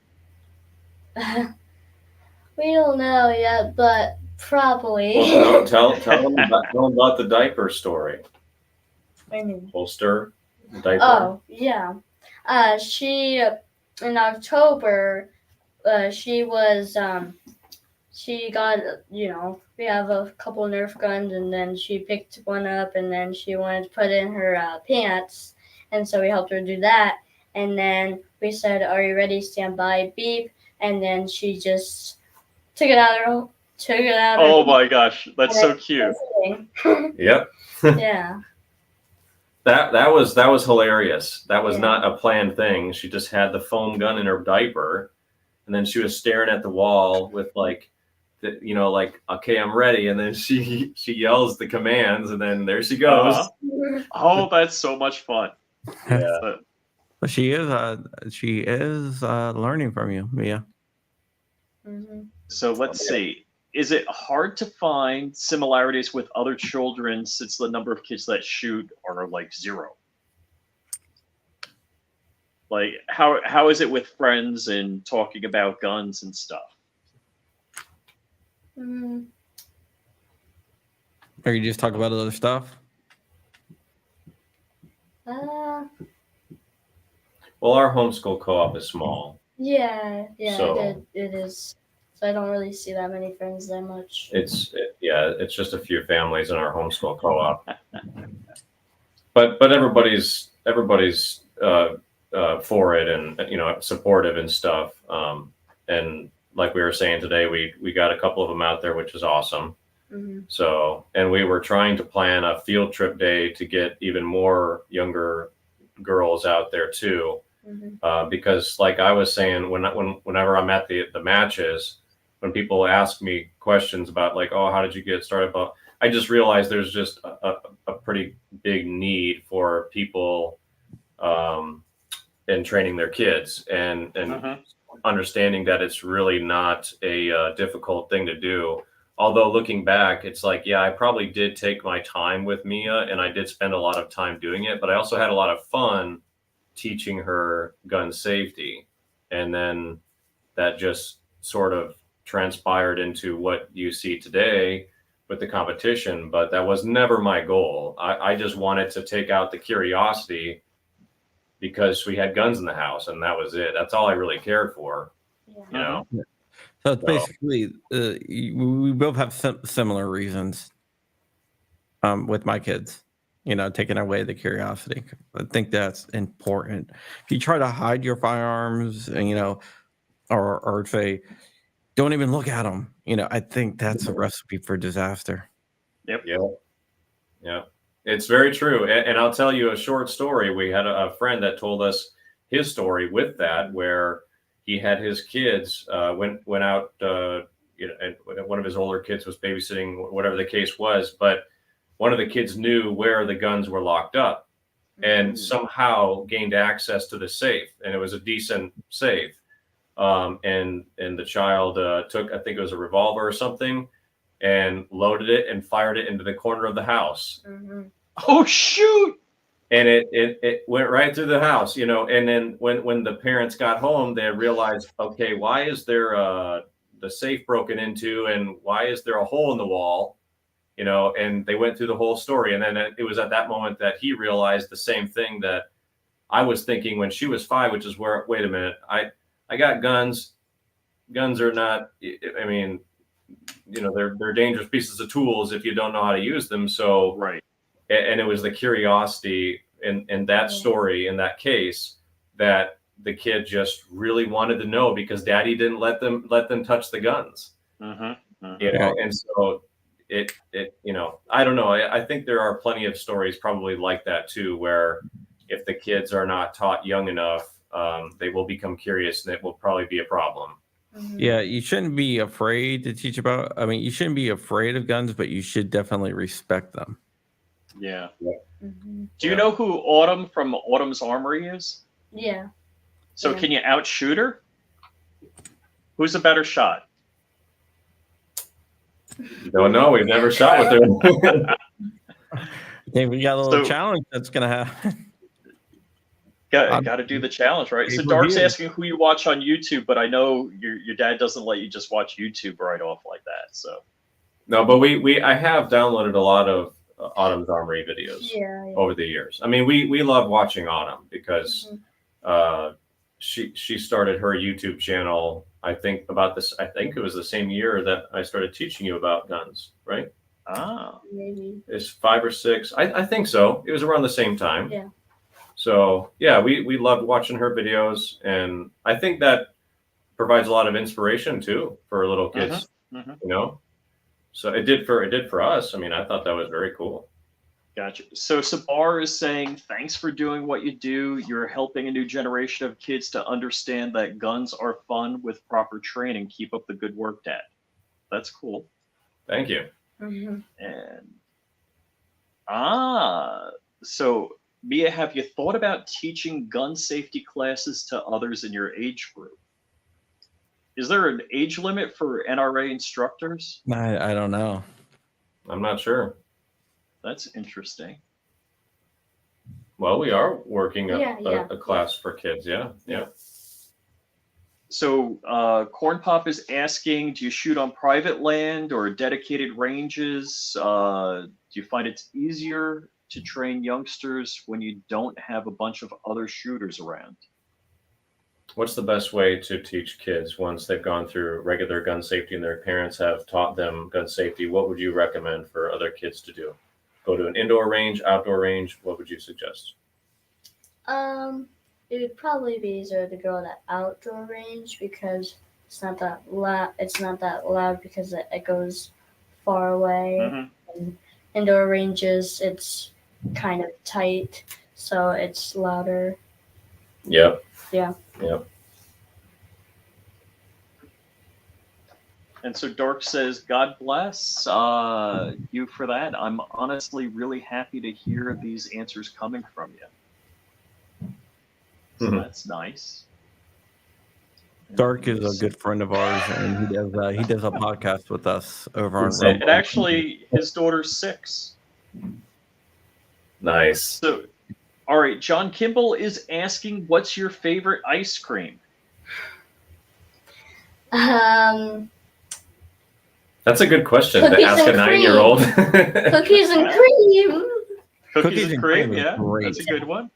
We don't know yet, but probably. Well, tell them about the diaper story. What do you mean? Holster, diaper. Oh yeah. She in October, she was she got, we have a couple Nerf guns, and then she picked one up, and then she wanted to put it in her pants, and so we helped her do that. And then we said, "Are you ready? Stand by, beep." And then she just took it out. Oh my gosh, that's so cute. Yep. Yeah. That was hilarious. That was not a planned thing. She just had the foam gun in her diaper, and then she was staring at the wall with like, okay, I'm ready. And then she yells the commands, and then there she goes. Oh, that's so much fun. Yeah. But she is learning from you, Mia. So let's see. is it hard to find similarities with other children since the number of kids that shoot are like 0? Like how is it with friends and talking about guns and stuff? Mm, Or you just talk about other stuff? uh, Well, our homeschool co-op is small. yeah, So- it is. So I don't really see that many friends that much. It's just a few families in our homeschool co-op. But everybody's for it, and supportive and stuff. And like we were saying today, we got a couple of them out there, which is awesome. Hmm. So, and we were trying to plan a field trip day to get even more younger girls out there too, because like I was saying, whenever I'm at the matches, when people ask me questions about like, oh, how did you get started? But I just realized there's just a pretty big need for people in training their kids and understanding that it's really not a difficult thing to do. Although looking back, it's like, yeah, I probably did take my time with Mia and I did spend a lot of time doing it, but I also had a lot of fun teaching her gun safety. And then that just sort of transpired into what you see today with the competition, but that was never my goal. I just wanted to take out the curiosity because we had guns in the house and that was it. That's all I really cared for, Yeah. So it's basically, we both have similar reasons with my kids, taking away the curiosity. I think that's important. If you try to hide your firearms and, or say, don't even look at them, I think that's a recipe for disaster. Yep. Yeah. It's very true. And I'll tell you a short story. We had a friend that told us his story with that, where he had his kids went out, and one of his older kids was babysitting, whatever the case was, but one of the kids knew where the guns were locked up and somehow gained access to the safe. And it was a decent safe. And the child took, I think it was a revolver or something, and loaded it and fired it into the corner of the house. Oh, shoot. And it went right through the house, and then when the parents got home, they realized, okay, why is there the safe broken into and why is there a hole in the wall? And they went through the whole story. And then it was at that moment that he realized the same thing that I was thinking when she was 5, which is where, wait a minute, I got guns. Guns are not, I mean, they're dangerous pieces of tools if you don't know how to use them. So, Right. And it was the curiosity in that story, in that case, that the kid just really wanted to know because daddy didn't let them touch the guns. And so it I don't know. I think there are plenty of stories probably like that too, where if the kids are not taught young enough, they will become curious and it will probably be a problem. Yeah, you shouldn't be afraid to teach about. I mean, you shouldn't be afraid of guns, but you should definitely respect them. Yeah. Mm-hmm. Do you know who Autumn from Autumn's Armory is? Yeah. So Yeah. can you outshoot her? Who's a better shot? Don't know. We've never shot with her. I think we got a little challenge that's gonna happen. Got to do the challenge, right? So Dark's asking who you watch on YouTube, but I know your dad doesn't let you just watch YouTube right off like that. So no, but I have downloaded a lot of Autumn's Armory videos over the years. I mean, we love watching Autumn because she started her YouTube channel. I think it was the same year that I started teaching you about guns, right? Maybe. It's 5 or 6. I think so. It was around the same time. Yeah. So yeah, we loved watching her videos, and I think that provides a lot of inspiration too for little kids. So it did for us. I mean, I thought that was very cool. Gotcha. So Sabar is saying, thanks for doing what you do. You're helping a new generation of kids to understand that guns are fun with proper training. Keep up the good work, Dad. That's cool. Thank you. Mm-hmm. And so Mia, have you thought about teaching gun safety classes to others in your age group? Is there an age limit for NRA instructors? I don't know. I'm not sure. That's interesting. Well, we are working Yeah, a class for kids. Yeah. So Corn Pop is asking, do you shoot on private land or dedicated ranges? Do you find it's easier to train youngsters when you don't have a bunch of other shooters around? What's the best way to teach kids once they've gone through regular gun safety and their parents have taught them gun safety? What would you recommend for other kids to do? Go to an indoor range, outdoor range? What would you suggest? It would probably be easier to go to outdoor range because it's not that loud. It's not that loud because it goes far away. Mm-hmm. And indoor ranges, it's kind of tight, so it's louder. Yep. Yeah. Yep. And so Dork says, God bless you for that. I'm honestly really happy to hear these answers coming from you. So that's nice. Dark is a good friend of ours, and he does a podcast with us over on. And actually, his daughter's 6. Nice. So, all right, John Kimball is asking, what's your favorite ice cream? That's a good question to Cookies ask a and cream. 9-year-old. Cookies and cream. Cookies and cream, is yeah, great. that's a good one.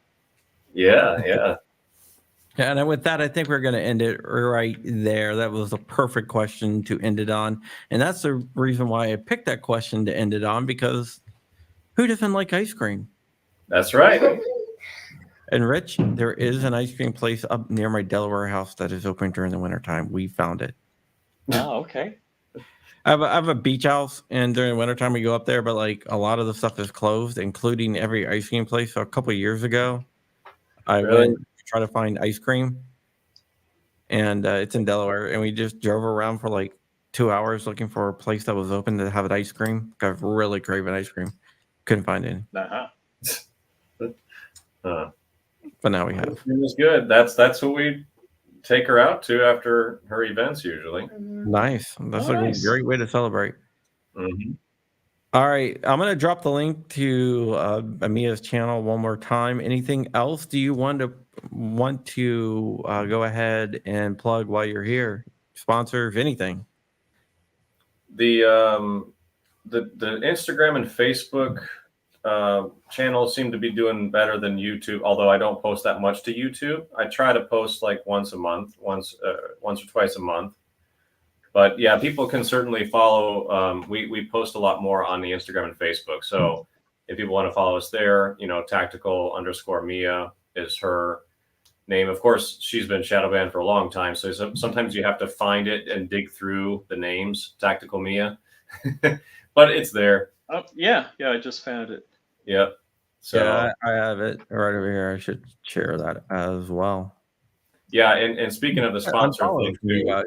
Yeah. Yeah, and with that, I think we're going to end it right there. That was a perfect question to end it on. And that's the reason why I picked that question to end it on, because who doesn't like ice cream? That's right. And Rich, there is an ice cream place up near my Delaware house that is open during the wintertime. We found it. Oh, okay. I have a beach house, and during the wintertime we go up there, but like a lot of the stuff is closed, including every ice cream place. So a couple of years ago, I went to try to find ice cream, and it's in Delaware, and we just drove around for like 2 hours looking for a place that was open to have an ice cream. Got really craving ice cream. Couldn't find any. But now we have. It was good. That's what we take her out to after her events usually. Nice. That's a great way to celebrate. Mm-hmm. All right, I'm gonna drop the link to Amia's channel one more time. Anything else do you want to go ahead and plug while you're here? Sponsors, anything? The Instagram and Facebook channels seem to be doing better than YouTube, although I don't post that much to YouTube. I try to post like once or twice a month. But yeah, people can certainly follow. We post a lot more on the Instagram and Facebook. So if people want to follow us there, tactical_Mia is her name. Of course, she's been shadow banned for a long time. So sometimes you have to find it and dig through the names, Tactical Mia. But it's there. Oh, yeah, I just found it. Yep. So yeah, I have it right over here. I should share that as well. Yeah, and speaking of the sponsor thing, you guys.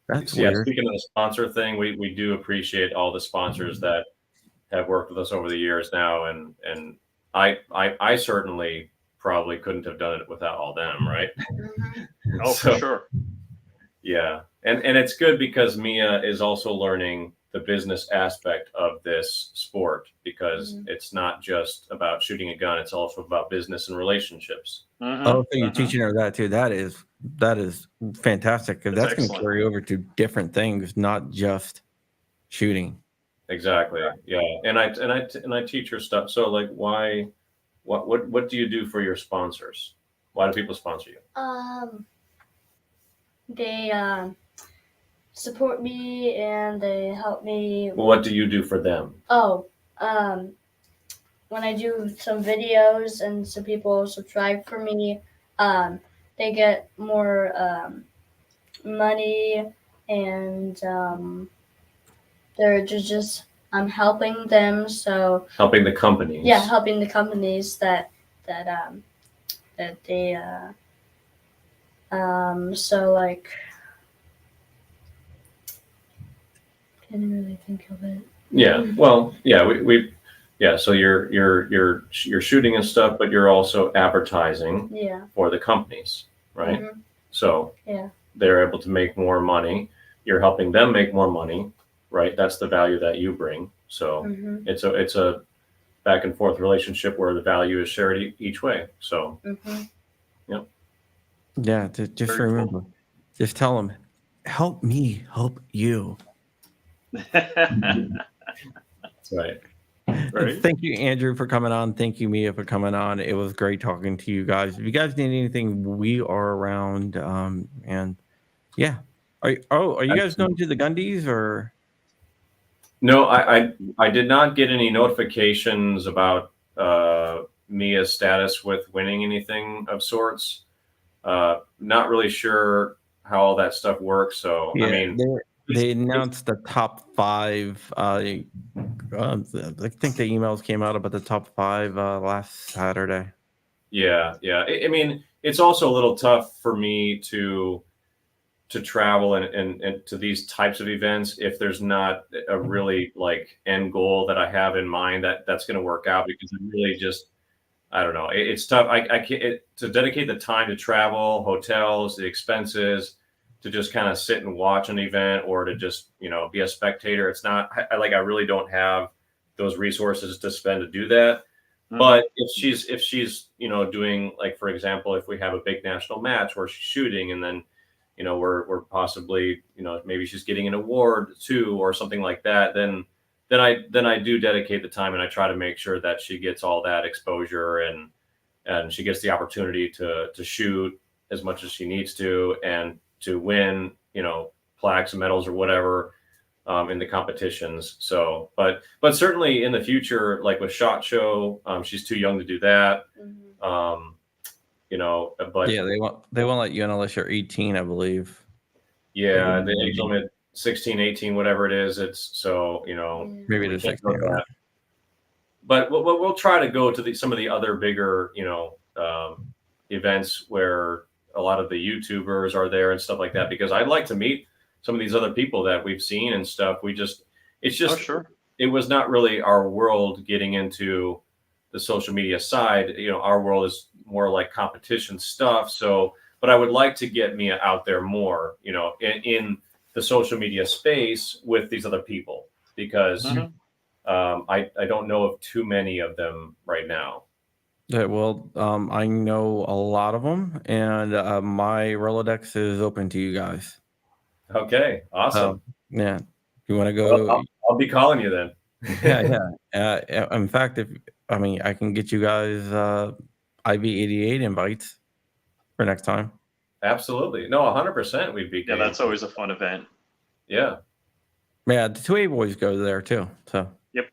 That's weird. Speaking of the sponsor thing, we do appreciate all the sponsors that have worked with us over the years now, and I certainly probably couldn't have done it without all them, right? Oh, for sure. Yeah, and it's good because Mia is also learning the business aspect of this sport, because it's not just about shooting a gun; it's also about business and relationships. Oh, so you're teaching her that too. That is fantastic, because that's going to carry over to different things, not just shooting. Exactly. Yeah, and I teach her stuff. So like, what do you do for your sponsors? Why do people sponsor you? They support me and they help me. Well, what do you do for them? When I do some videos and some people subscribe for me, they get more money, and they're just I'm helping them. So helping the companies. Yeah, helping the companies that they so like. Can't really think of it. Yeah. Well, yeah, so you're shooting and stuff, but you're also advertising for the companies, right? So they're able to make more money. You're helping them make more money, right? That's the value that you bring. So it's a back and forth relationship where the value is shared each way. So, Yeah, just Very remember, cool. just tell them, help me help you. That's right. Right. Thank you, Andrew, for coming on. Thank you, Mia, for coming on. It was great talking to you guys. If you guys need anything, we are around. And yeah, are you guys going to the Gundies or? No, I did not get any notifications about Mia's status with winning anything of sorts. Not really sure how all that stuff works. So Yeah, I mean, they announced the top 5. I think the emails came out about the top 5 last Saturday. Yeah. I mean, it's also a little tough for me to travel and to these types of events if there's not a really like end goal that I have in mind that's going to work out, because I really just, I don't know. It's tough. I can't to dedicate the time to travel, hotels, the expenses, to just kind of sit and watch an event, or to just, be a spectator. It's not I really don't have those resources to spend to do that. But if she's doing, like, for example, if we have a big national match where she's shooting, and then we're possibly, maybe she's getting an award too or something like that, then I do dedicate the time, and I try to make sure that she gets all that exposure, and she gets the opportunity to shoot as much as she needs to, and to win, plaques and medals or whatever, in the competitions. So, but certainly in the future, like with SHOT Show, she's too young to do that. But yeah, they won't let you in unless you're 18, I believe. yeah, the age limit 16, 18, whatever it is. It's so, Maybe we the can't go 16. to that. But we'll try to go to some of the other bigger, events where a lot of the YouTubers are there and stuff like that, because I'd like to meet some of these other people that we've seen and stuff. It's just, sure. It was not really our world getting into the social media side. Our world is more like competition stuff. So, but I would like to get Mia out there more, in the social media space with these other people, because I don't know of too many of them right now. Yeah, well, I know a lot of them, and my Rolodex is open to you guys. Okay, awesome. Yeah, if you want to Well, go, I'll be calling you then. yeah. In fact, I can get you guys IV88 invites for next time. Absolutely. No, 100%. We'd be Yeah, game. that's always a fun event. Yeah. Yeah, the 2A boys go there too. So. Yep.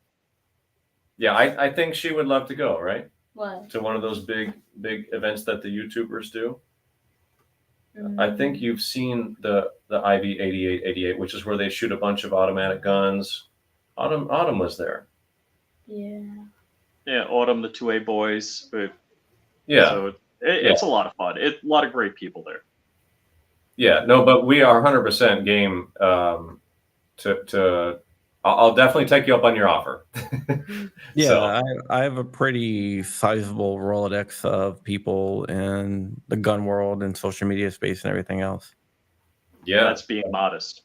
Yeah, I think she would love to go, right? What? To one of those big events that the YouTubers do. I think you've seen the IV8888, which is where they shoot a bunch of automatic guns. Autumn was there. Yeah. Yeah, Autumn, the 2A boys. Yeah. So it's a lot of fun. A lot of great people there. Yeah, no, but we are 100% game to I'll definitely take you up on your offer. Yeah, So, I have a pretty sizable Rolodex of people in the gun world and social media space and everything else. yeah, That's being modest.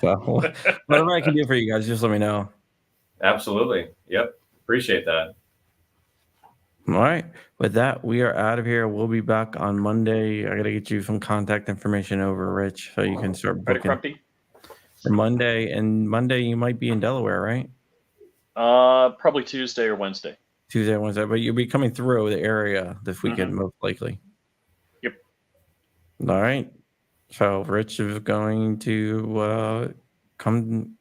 So whatever I can do for you guys, just let me know. absolutely. Yep. Appreciate that. All right. With that, we are out of here. We'll be back on Monday. I got to get you some contact information over, Rich, so you can start Right, booking Crumpy? for Monday. And Monday, you might be in Delaware, right? Probably Tuesday or Wednesday. Tuesday, Wednesday. But you'll be coming through the area this weekend, most likely. Yep. All right. So Rich is going to come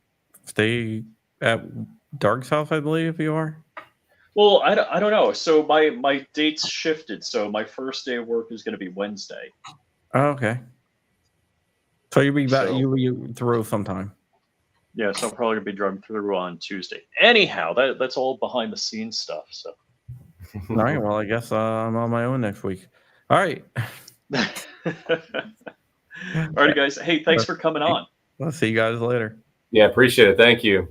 stay at Dark South, I believe you are. Well, I don't know. So my dates shifted. So my first day of work is going to be Wednesday. Oh, okay. So you'll be back. So- You'll be through sometime. Yeah, so I'm probably going to be driving through on Tuesday. Anyhow, that's all behind the scenes stuff. So. All right. Well, I guess I'm on my own next week. All right. Alrighty, guys. Hey, thanks for coming on. I'll see you guys later. Yeah, appreciate it. Thank you.